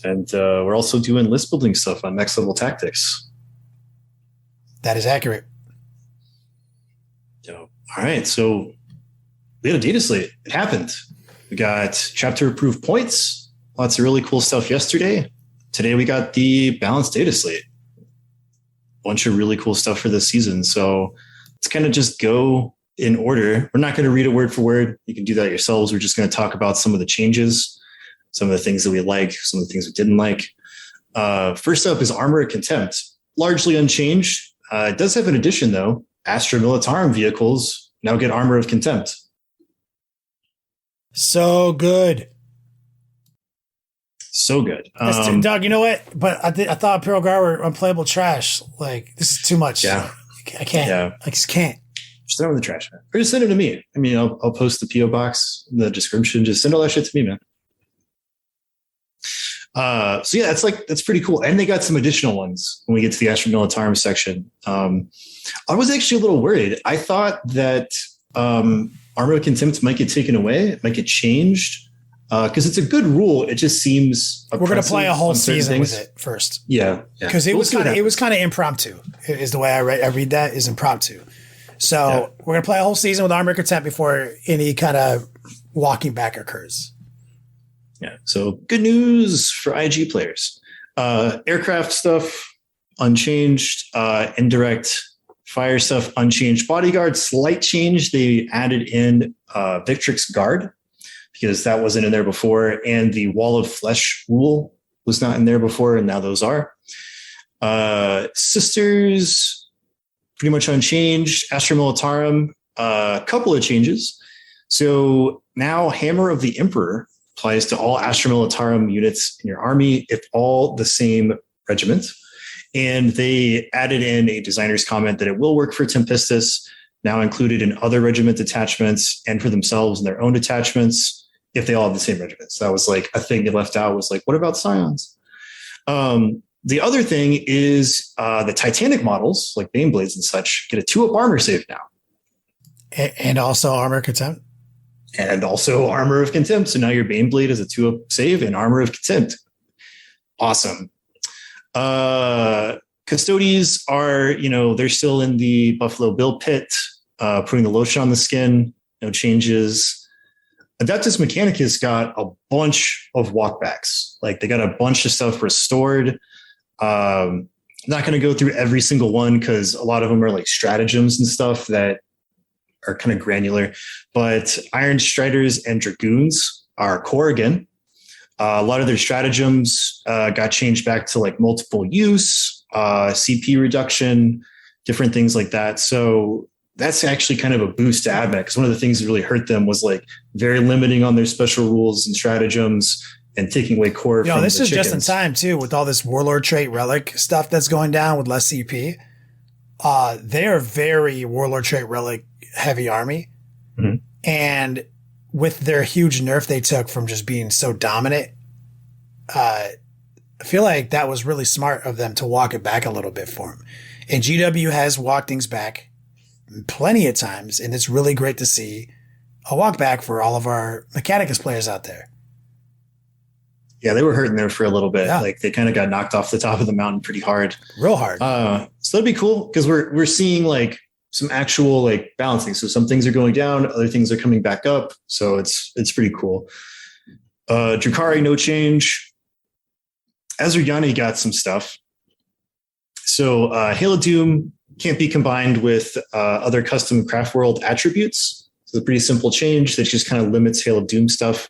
And we're also doing list building stuff on Next Level Tactics. That is accurate. All right, so we had a data slate. It happened. We got chapter approved points. Lots of really cool stuff yesterday. Today we got the balanced data slate. Bunch of really cool stuff for this season. So let's kind of just go in order. We're not going to read it word for word. You can do that yourselves. We're just going to talk about some of the changes, some of the things that we like, some of the things we didn't like. First up is Armor of Contempt. Largely unchanged. It does have an addition, though. Astra Militarum vehicles now get Armor of Contempt. So good. So good. Doug, you know what? But I thought Imperial Guard were unplayable trash. Like, this is too much. Yeah. I can't. Yeah. I just can't. Just throw them in the trash, man. Or just send them to me. I mean, I'll post the P.O. box in the description. Just send all that shit to me, man. So yeah, that's pretty cool. And they got some additional ones when we get to the Astra Militarum section. I was actually a little worried. I thought that Armor of Contempt might get taken away. It might get changed. Because it's a good rule. It just seems we're going to play a whole season with it first. Yeah. Because it was kind of impromptu. Is the way I read that is impromptu. So we're going to play a whole season with Armor of Contempt before any kind of walking back occurs. Yeah. So good news for IG players. Aircraft stuff unchanged. Indirect fire stuff unchanged. Bodyguard slight change. They added in Victrix Guard, because that wasn't in there before. And the Wall of Flesh rule was not in there before, and now those are. Sisters, pretty much unchanged. Astra Militarum, a couple of changes. So now Hammer of the Emperor applies to all Astra Militarum units in your army, if all the same regiment. And they added in a designer's comment that it will work for Tempistus, now included in other regiment detachments and for themselves and their own detachments, if they all have the same regiments. That was like a thing they left out, was like, what about Scions? The other thing is the Titanic models, like Baneblades and such, get a 2-up armor save now. And also Armor of Contempt. And also Armor of Contempt. So now your Baneblade is a 2-up save and Armor of Contempt. Awesome. Custodies are, they're still in the Buffalo Bill pit, putting the lotion on the skin, no changes. Adeptus Mechanicus got a bunch of walkbacks. Like they got a bunch of stuff restored. Not going to go through every single one because a lot of them are like stratagems and stuff that are kind of granular. But Iron Striders and Dragoons are core again. A lot of their stratagems got changed back to like multiple use, CP reduction, different things like that. So that's actually kind of a boost to AdMech, because one of the things that really hurt them was like very limiting on their special rules and stratagems and taking away core. You know, this is chickens. just in time too, with all this Warlord trait relic stuff that's going down with less CP. They are very Warlord trait relic heavy army. Mm-hmm. And with their huge nerf they took from just being so dominant, I feel like that was really smart of them to walk it back a little bit for them. And GW has walked things back plenty of times, and it's really great to see a walk back for all of our Mechanicus players out there. Yeah, they were hurting there for a little bit. Yeah. Like they kind of got knocked off the top of the mountain pretty hard. Real hard. So that'd be cool, because we're seeing like some actual like balancing. So some things are going down, other things are coming back up. So it's pretty cool. Drukhari, no change. Azerjani got some stuff. So Hail of Doom can't be combined with other custom Craft World attributes. So it's a pretty simple change that just kind of limits Hail of Doom stuff.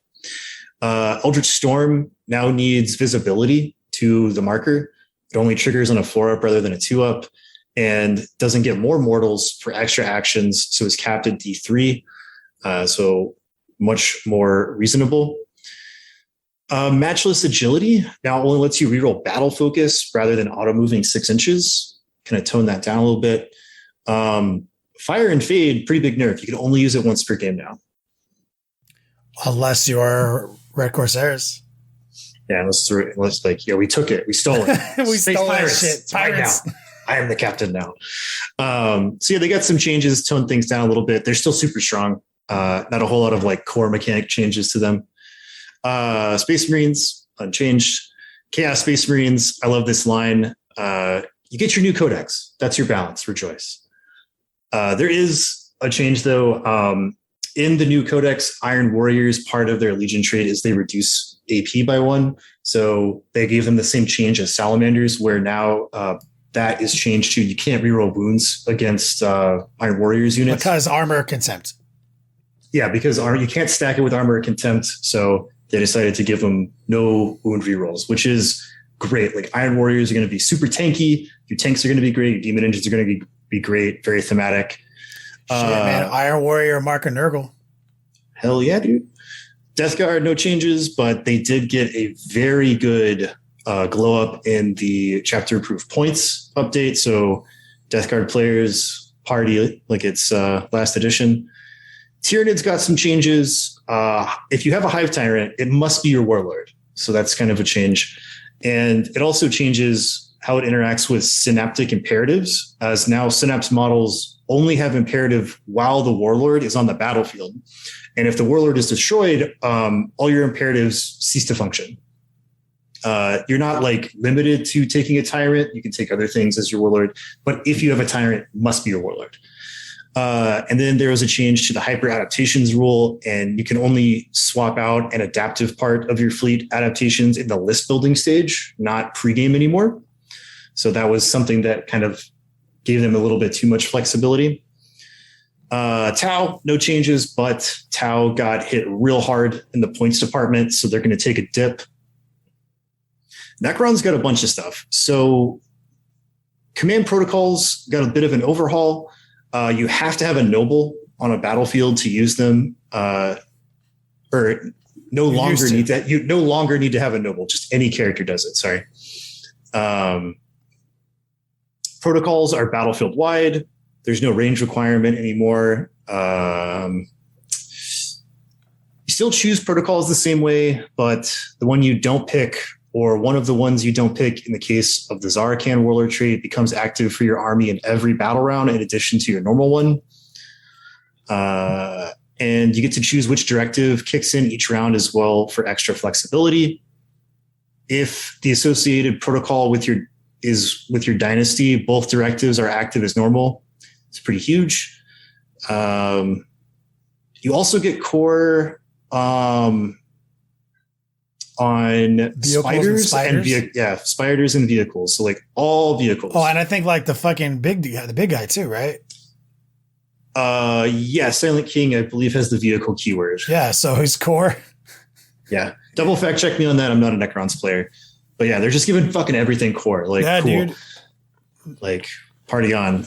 Eldritch Storm now needs visibility to the marker. It only triggers on a 4-up rather than a 2-up, and doesn't get more mortals for extra actions. So it's capped at D3. So much more reasonable. Matchless Agility now only lets you reroll battle focus rather than auto moving 6 inches. Kind of tone that down a little bit. Fire and Fade, pretty big nerf. You can only use it once per game now. Unless you're Red Corsairs. Yeah, unless like, we took it. We stole it. We Space stole that pirates. shit. Pirates. Right now. I am the captain now. So yeah, they got some changes, toned things down a little bit. They're still super strong. Not a whole lot of like core mechanic changes to them. Space Marines, unchanged. Chaos Space Marines, I love this line. You get your new codex. That's your balance. Rejoice. There is a change though. In the new codex, Iron Warriors, part of their Legion trait is they reduce AP by 1. So they gave them the same change as Salamanders, where now that is changed to you can't reroll wounds against Iron Warriors units. Because Armor Contempt. Yeah, because you can't stack it with Armor Contempt. So they decided to give them no wound rerolls, which is great. Like Iron Warriors are going to be super tanky. Your tanks are going to be great. Your Demon Engines are going to be great. Very thematic. Shit, man. Iron Warrior, Mark and Nurgle. Hell yeah, dude. Death Guard, no changes, but they did get a very good glow up in the chapter approved points update. So Death Guard players party like it's last edition. Tyranids got some changes. If you have a Hive Tyrant, it must be your Warlord. So that's kind of a change. And it also changes how it interacts with Synaptic Imperatives, as now Synapse models only have imperative while the Warlord is on the battlefield. And if the Warlord is destroyed, all your imperatives cease to function. You're not like limited to taking a Tyrant. You can take other things as your Warlord. But if you have a Tyrant, it must be your Warlord. And then there was a change to the hyper adaptations rule, and you can only swap out an adaptive part of your fleet adaptations in the list building stage, not pregame anymore. So that was something that kind of gave them a little bit too much flexibility. Tau, no changes, but Tau got hit real hard in the points department, so they're going to take a dip. Necron's got a bunch of stuff. So command protocols got a bit of an overhaul. You have to have a noble on a battlefield to use them, or no longer need that. You no longer need to have a noble. Just any character does it. Sorry. Protocols are battlefield wide. There's no range requirement anymore. You still choose protocols the same way, but the one you don't pick, or one of the ones you don't pick in the case of the Zarakan Warlord trait, becomes active for your army in every battle round in addition to your normal one. And you get to choose which directive kicks in each round as well for extra flexibility. If the associated protocol with your dynasty, both directives are active as normal. It's pretty huge. You also get core on spiders and spiders and vehicles. So like all vehicles. Oh, and I think like the big guy too, right? Yeah, Silent King, I believe, has the vehicle keyword. Yeah, so his core. Yeah, double fact check me on that. I'm not a Necrons player, but yeah, they're just giving fucking everything core. Like, yeah, cool. Dude. Like Party on.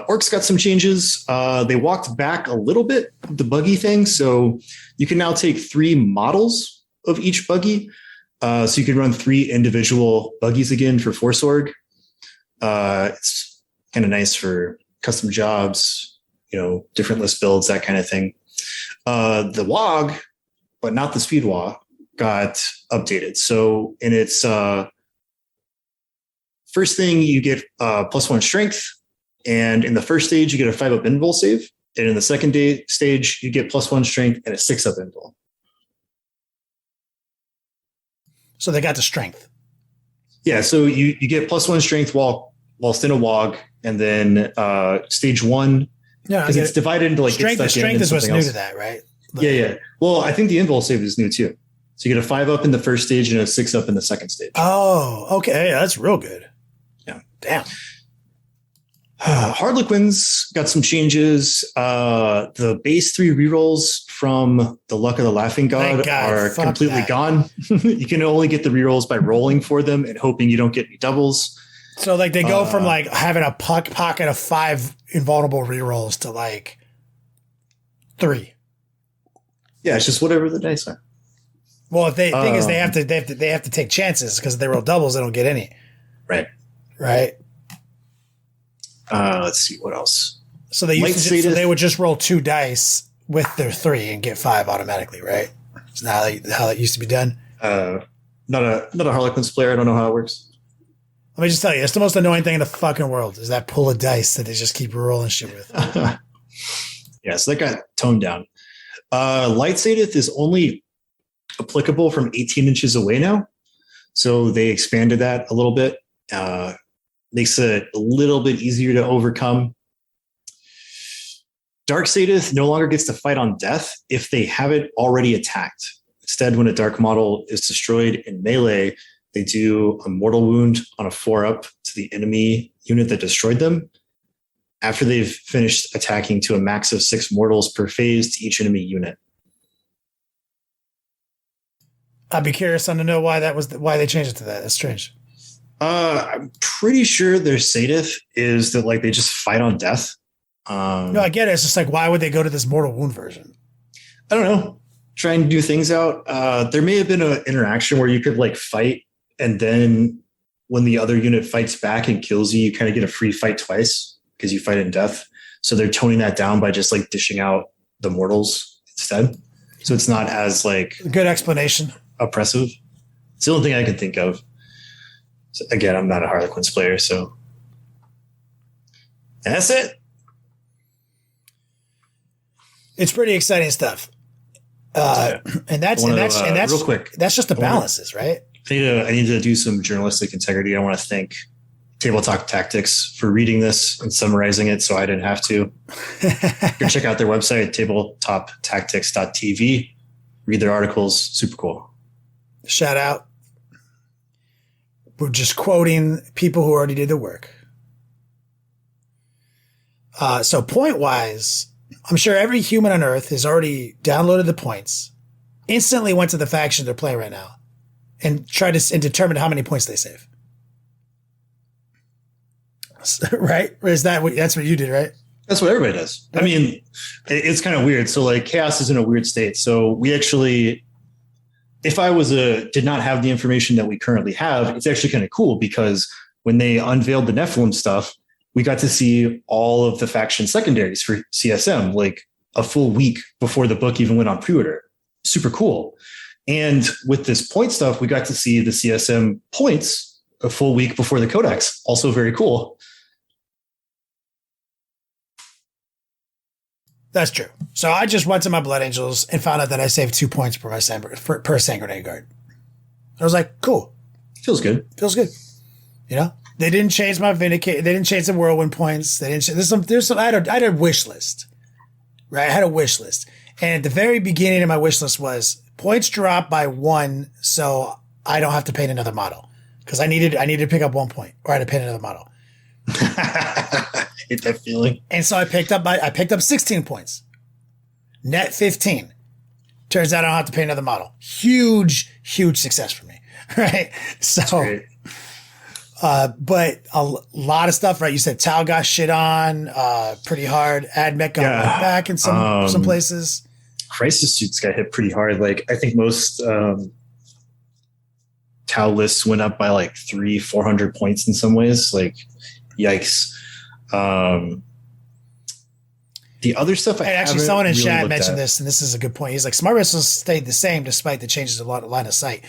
Orcs got some changes. They walked back a little bit, the buggy thing. So you can now take 3 models of each buggy. So you can run 3 individual buggies again for Force Org. It's kind of nice for custom jobs, different list builds, that kind of thing. The WOG, but not the Speed WOG, got updated. So in its first thing, you get +1 strength. And in the first stage, you get a 5-up invul save. And in the second stage, you get +1 strength and a 6-up invul. So they got the strength. Yeah, so you get +1 strength whilst in a WOG, and then stage 1, because it's divided into strength. The strength is what's new to that, right? Yeah. Well, I think the invul save is new too. So you get a 5-up in the first stage and a 6-up in the second stage. Oh, okay, that's real good. Yeah, damn. Harlequins got some changes. The base 3 rerolls from the Luck of the Laughing God are completely gone. You can only get the rerolls by rolling for them and hoping you don't get any doubles. So like they go from like having a pocket of 5 invulnerable rerolls to like 3. Yeah, it's just whatever the dice are. Well, the thing is they have to take chances, because if they roll doubles, they don't get any. Right. Let's see what else. So they would just roll 2 dice with their 3 and get 5 automatically, right? Is that how that used to be done? Not a Harlequins player. I don't know how it works. Let me just tell you, it's the most annoying thing in the fucking world, is that pool of dice that they just keep rolling shit with. Yeah, so that got toned down. Light Sadith is only applicable from 18 inches away now. So they expanded that a little bit. Makes it a little bit easier to overcome. Dark Sadith no longer gets to fight on death if they haven't already attacked. Instead, when a dark model is destroyed in melee, they do a mortal wound on a 4-up to the enemy unit that destroyed them, after they've finished attacking to a max of 6 mortals per phase to each enemy unit. I'd be curious to know why they changed it to that. That's strange. I'm pretty sure their Sadith is that like they just fight on death. No, I get it. It's just like, why would they go to this mortal wound version? I don't know. Trying to do things out. There may have been an interaction where you could like fight, and then when the other unit fights back and kills you, you kind of get a free fight twice because you fight in death. So they're toning that down by just like dishing out the mortals instead. So it's not as like good explanation. Oppressive. It's the only thing I can think of. So again, I'm not a Harlequins player, so and that's it. It's pretty exciting stuff. And that's real quick. That's just the balances, right? I need to do some journalistic integrity. I want to thank Table Talk Tactics for reading this and summarizing it, so I didn't have to. Go check out their website, tabletoptactics.tv. Read their articles. Super cool. Shout out. We're just quoting people who already did the work. So point-wise, I'm sure every human on Earth has already downloaded the points, instantly went to the faction they're playing right now, and tried to determine how many points they save. Right? Or that's what you did, right? That's what everybody does. I mean, it's kind of weird. So like Chaos is in a weird state. So we actually, if I did not have the information that we currently have, it's actually kind of cool because when they unveiled the Nephilim stuff, we got to see all of the faction secondaries for CSM, like a full week before the book even went on pre-order. Super cool. And with this point stuff, we got to see the CSM points a full week before the codex. Also very cool. That's true. So I just went to my Blood Angels and found out that I saved 2 points per Sanguinary Guard. I was like, cool. Feels good. Feels good. You know? They didn't change my Vindicate. They didn't change the Whirlwind points. They didn't. There's some. I had a wish list, right? I had a wish list, and at the very beginning of my wish list was points drop by 1, so I don't have to paint another model because I needed to pick up 1 point, or I had to paint another model. Hate that feeling. And so I picked up 16 points, net 15. Turns out I don't have to paint another model. Huge success for me, right? So. But a lot of stuff, right? You said Tau got shit on pretty hard. AdMech got right back in some places. Crisis suits got hit pretty hard. Like I think most Tau lists went up by like 300-400 points in some ways. Like, yikes. The other stuff actually, someone in chat mentioned this, and this is a good point. He's like, Smart Missiles stayed the same despite the changes in line of sight.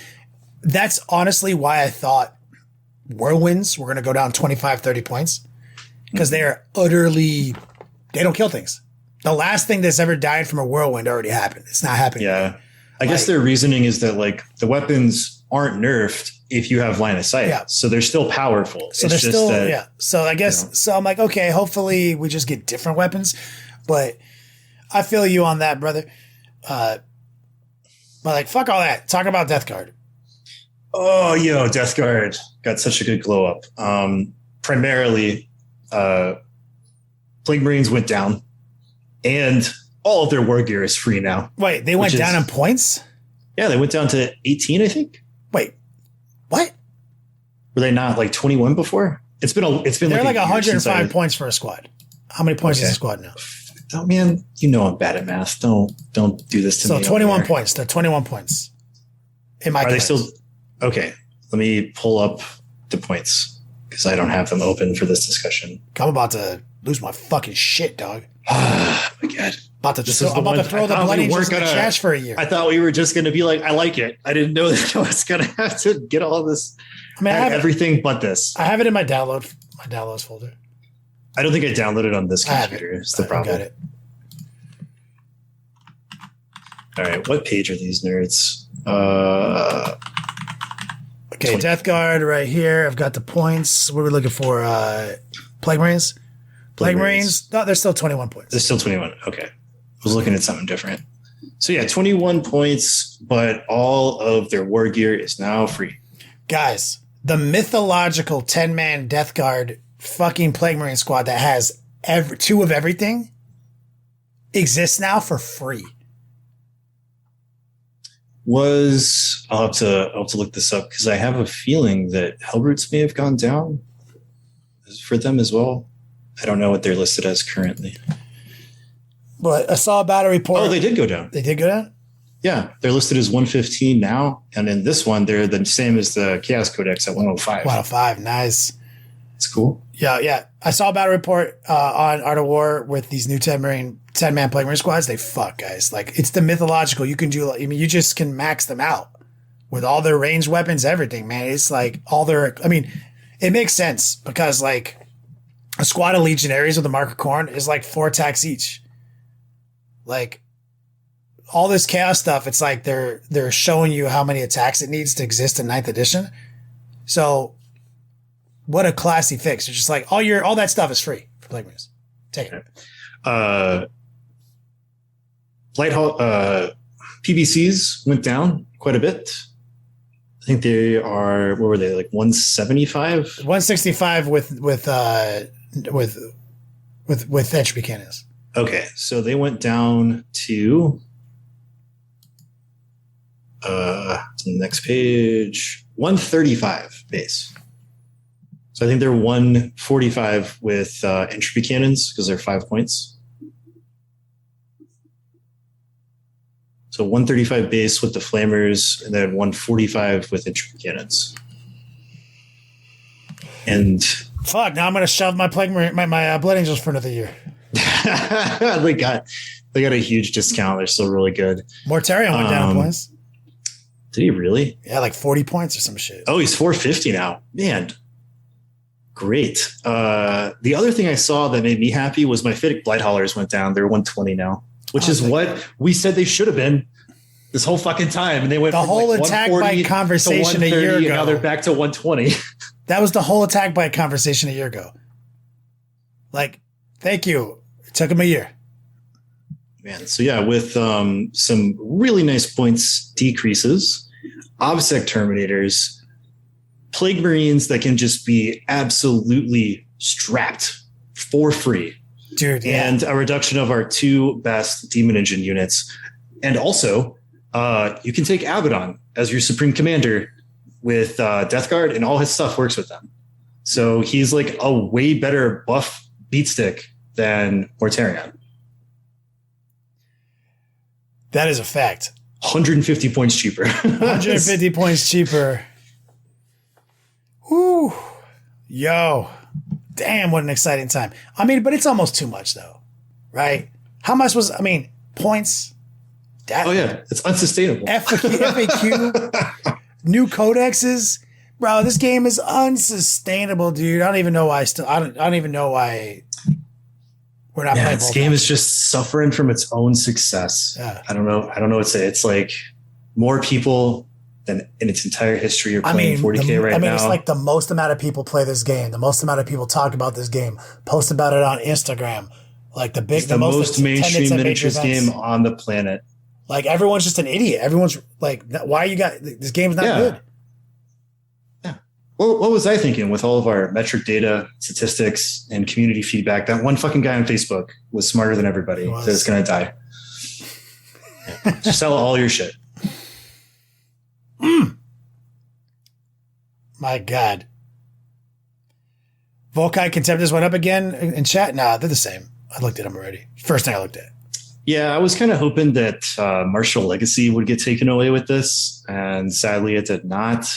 That's honestly why I thought Whirlwinds were going to go down 25, 30 points, because they're utterly, they don't kill things. The last thing that's ever died from a whirlwind already happened. It's not happening. Yeah. I guess their reasoning is that like the weapons aren't nerfed if you have line of sight. Yeah. So they're still powerful. So they're still, yeah. So I guess, so I'm like, okay, hopefully we just get different weapons. But I feel you on that, brother. But like, fuck all that. Talk about Death Guard. Oh, yo, Death Guard got such a good glow up. Primarily, Plague Marines went down, and all of their war gear is free now. Wait, they went down in points? Yeah, they went down to 18, I think. Wait, what? Were they not like 21 before? It's been they're like 105 points for a squad. How many points is a squad now? Oh man, you know I'm bad at math. Don't do this to me. So 21 points. They're 21 points. In my Are they still okay? Let me pull up the points because I don't have them open for this discussion. I'm about to lose my fucking shit, dog. Oh my god. I'm about to throw the blood angels in the trash for a year. I thought we were just going to be like, I like it. I didn't know that I was going to have to get all this. I mean, I have everything but this. I have it in my downloads folder. I don't think I downloaded on this computer. It's the problem. Got it. All right. What page are these nerds? Okay. 20. Death Guard right here. I've got the points. What are we looking for? Plague Marines? Plague Marines. No, they're still 21 points. They're still 21. Okay. I was looking at something different. So yeah, 21 points, but all of their war gear is now free. Guys, the mythological 10-man Death Guard fucking Plague Marine squad that has two of everything exists now for free. I'll have to look this up because I have a feeling that Hellbrutes may have gone down for them as well. I don't know what they're listed as currently. But I saw about a report. Oh, they did go down. They did go down? Yeah, they're listed as 115 now. And in this one, they're the same as the Chaos Codex at 105. 105, nice. It's cool. Yeah. I saw about a report on Art of War with these new 10-man Plague Marine squads. They fuck, guys. Like, it's the mythological. You can do, I mean, you just can max them out with all their ranged weapons, everything, man. It's like it makes sense because, like, a squad of Legionaries with a Mark of Khorne is like 4 attacks each. Like, all this chaos stuff, it's like they're showing you how many attacks it needs to exist in 9th edition. So, what a classy fix. It's just like, all that stuff is free for Plague Marines. Take it. PBCs went down quite a bit. I think they are, what were they, like 175? 165 with entropy cannons. Okay, so they went down to the next page, 135 base. So I think they're 145 with entropy cannons because they're 5 points. So 135 base with the flamers, and then 145 with entropy cannons. And fuck! Now I'm gonna shove my my Blood Angels for another year. they got a huge discount. They're still really good. Mortarion went down in points. Did he really? Yeah, like 40 points or some shit. Oh, he's 450 now. Man, great. The other thing I saw that made me happy was my Fittic Blight Haulers went down. They're 120 now, which is what we said they should have been this whole fucking time. And they went the from whole like attack bite conversation a year ago. And now they're back to 120. That was the whole attack bite conversation a year ago. Like, thank you. It took him a year. Man, so yeah, with some really nice points decreases, OBSEC Terminators, Plague Marines that can just be absolutely strapped for free. Dude, yeah. And a reduction of our 2 best Demon Engine units. And also, you can take Abaddon as your Supreme Commander with Death Guard, and all his stuff works with them. So he's like a way better buff beatstick than Mortarion. That is a fact. 150 points cheaper. 150 points cheaper. Whew. Yo. Damn, what an exciting time. I mean, but it's almost too much though, right? How much was, points? Oh yeah, it's unsustainable. FAQ, new codexes. Bro, this game is unsustainable, dude. I don't even know why I don't even know why we're not playing. This game is just suffering from its own success. Yeah. I don't know what to say. It's like more people than in its entire history are playing 40K right now. It's like the most amount of people play this game. The most amount of people talk about this game, post about it on Instagram. Like the most mainstream miniatures game on the planet. Like everyone's just an idiot. Everyone's like, why you got this game's not good. Well, what was I thinking with all of our metric data, statistics, and community feedback? That one fucking guy on Facebook was smarter than everybody. So it's going to die. Just sell all your shit. My God. Volkai Contemptus went up again in chat? Nah, they're the same. I looked at them already. First thing I looked at. Yeah, I was kind of hoping that Martial Legacy would get taken away with this, and sadly it did not.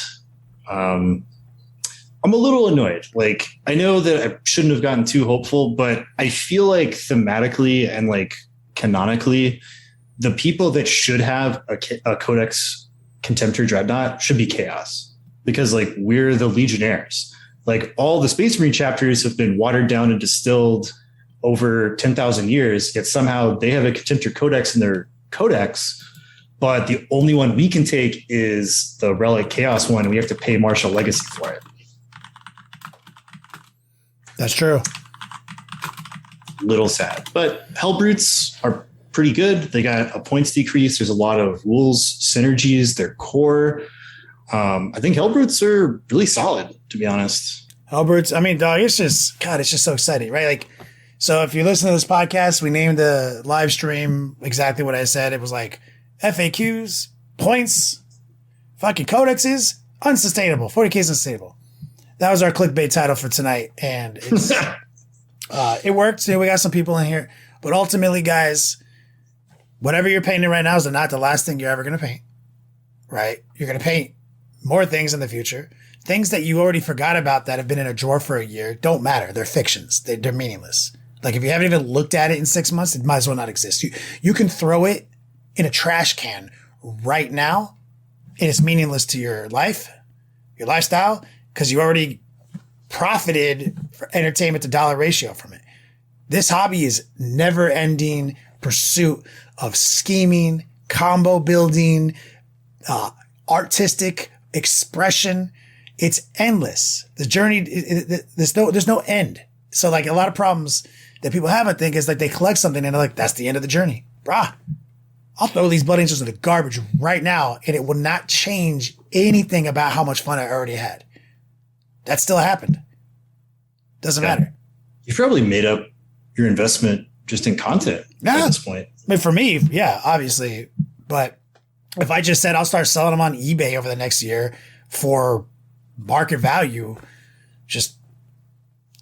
I'm a little annoyed. Like, I know that I shouldn't have gotten too hopeful, but I feel like thematically and like canonically, the people that should have a Codex Contemptor Dreadnought should be Chaos, because like we're the Legionnaires. Like all the Space Marine chapters have been watered down and distilled over 10,000 years, yet somehow they have a Contemptor Codex in their Codex. But the only one we can take is the Relic Chaos one, and we have to pay Martial Legacy for it. That's true. Little sad. But Hellbrutes are pretty good. They got a points decrease. There's a lot of rules, synergies, their core. I think Hellbrutes are really solid, to be honest. Hellbrutes, dog, it's just so exciting, right? Like, so if you listen to this podcast, we named the live stream exactly what I said. It was like, FAQs, points, fucking codexes, unsustainable. 40K is unsustainable. That was our clickbait title for tonight, and it's it worked. We got some people in here, but ultimately, guys, whatever you're painting right now is not the last thing you're ever going to paint, right? You're going to paint more things in the future. Things that you already forgot about that have been in a drawer for a year don't matter. They're fictions. They're meaningless. Like if you haven't even looked at it in 6 months, it might as well not exist. You can throw it in a trash can right now, and it's meaningless to your life, your lifestyle, because you already profited for entertainment to dollar ratio from it. This hobby is never ending pursuit of scheming, combo building, artistic expression. It's endless. The journey, there's no end. So like a lot of problems that people have, I think, is like they collect something and they're like, that's the end of the journey. Brah, I'll throw these Blood Angels in the garbage right now, and it will not change anything about how much fun I already had. That still happened. Doesn't matter. You've probably made up your investment just in content at this point. For me, yeah, obviously. But if I just said I'll start selling them on eBay over the next year for market value, just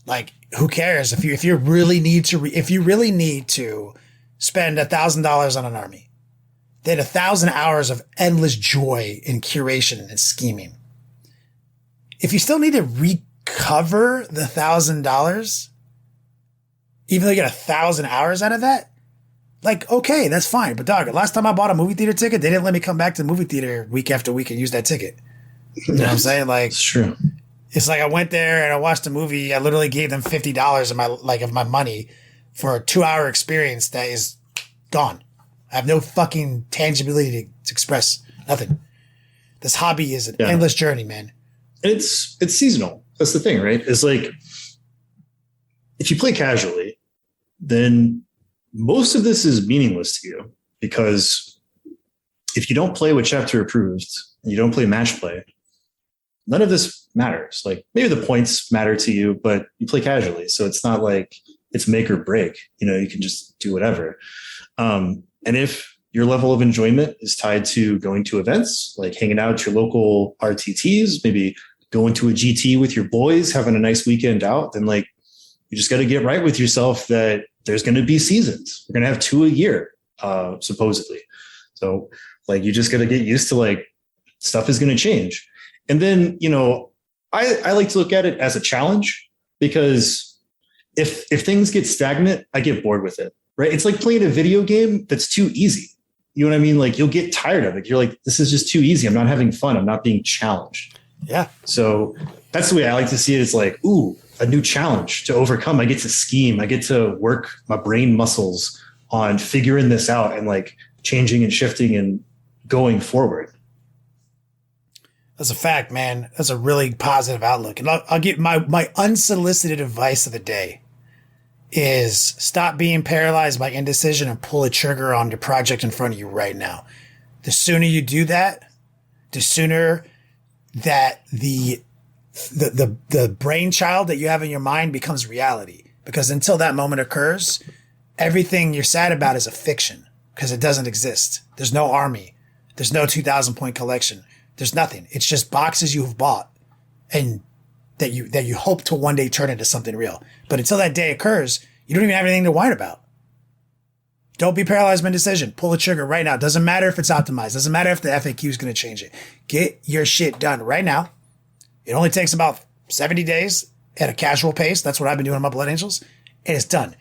like who cares? If you really need to spend $1,000 on an army, then 1,000 hours of endless joy in curation and scheming. If you still need to recover the $1,000, even though you get 1,000 hours out of that, like, okay, that's fine. But dog, last time I bought a movie theater ticket, they didn't let me come back to the movie theater week after week and use that ticket. You know what I'm saying? Like, it's true. It's like I went there and I watched a movie. I literally gave them $50 of my money for a 2-hour experience that is gone. I have no fucking tangibility to express. Nothing. This hobby is an endless journey, man. And it's seasonal. That's the thing, right? It's like if you play casually, then most of this is meaningless to you, because if you don't play with chapter approved and you don't play match play, none of this matters. Like maybe the points matter to you, but you play casually. So it's not like it's make or break. You can just do whatever. And if your level of enjoyment is tied to going to events, like hanging out at your local RTTs, maybe going to a GT with your boys, having a nice weekend out, then like you just got to get right with yourself that there's going to be seasons. We're going to have 2 a year, supposedly. So like you just got to get used to like stuff is going to change. And then, you know, I like to look at it as a challenge, because if things get stagnant, I get bored with it, right? It's like playing a video game that's too easy. You know what I mean? Like you'll get tired of it. You're like, this is just too easy. I'm not having fun. I'm not being challenged. Yeah. So that's the way I like to see it. It's like, ooh, a new challenge to overcome. I get to scheme. I get to work my brain muscles on figuring this out and like changing and shifting and going forward. That's a fact, man. That's a really positive outlook. And I'll give my unsolicited advice of the day is stop being paralyzed by indecision and pull a trigger on your project in front of you right now. The sooner you do that, the sooner that the brainchild that you have in your mind becomes reality. Because until that moment occurs, everything you're sad about is a fiction, because it doesn't exist. There's no army. There's no 2,000 point collection. There's nothing. It's just boxes you've bought and that you hope to one day turn into something real. But until that day occurs, you don't even have anything to whine about. Don't be paralyzed by indecision. Pull the trigger right now. Doesn't matter if it's optimized. Doesn't matter if the FAQ is going to change it. Get your shit done right now. It only takes about 70 days at a casual pace. That's what I've been doing on my Blood Angels. And it's done.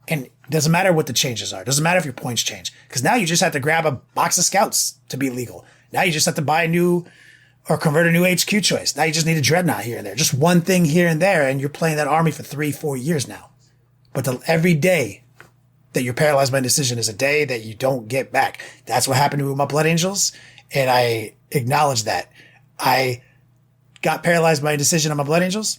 And it doesn't matter what the changes are. It doesn't matter if your points change. Because now you just have to grab a box of scouts to be legal. Now you just have to buy a new or convert a new HQ choice. Now you just need a dreadnought here and there. Just one thing here and there, and you're playing that army for 3-4 years now. But every day that you're paralyzed by indecision is a day that you don't get back. That's what happened to me with my Blood Angels, and I acknowledge that. I got paralyzed by indecision on my Blood Angels,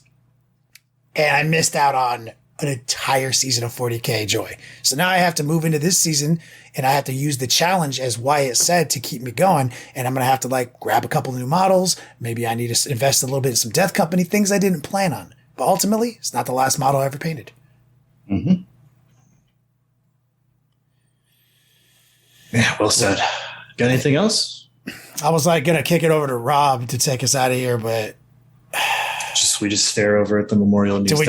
and I missed out on an entire season of 40K joy. So now I have to move into this season, and I have to use the challenge, as Wyatt said, to keep me going. And I'm going to have to like grab a couple new models. Maybe I need to invest a little bit in some Death Company, things I didn't plan on. But ultimately, it's not the last model I ever painted. Mm-hmm. Yeah, well said. Got anything else? I was like going to kick it over to Rob to take us out of here, but we just stare over at the memorial news. Do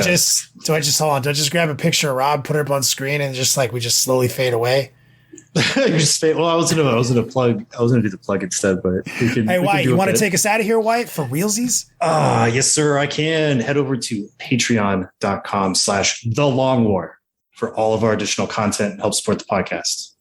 I just grab a picture of Rob, put it up on screen, and just like we just slowly fade away? Well, I was gonna do the plug instead, but we can. Hey, Wyatt, you want to take us out of here, Wyatt, for realsies? Yes, sir. I can head over to patreon.com/thelongwar for all of our additional content and help support the podcast.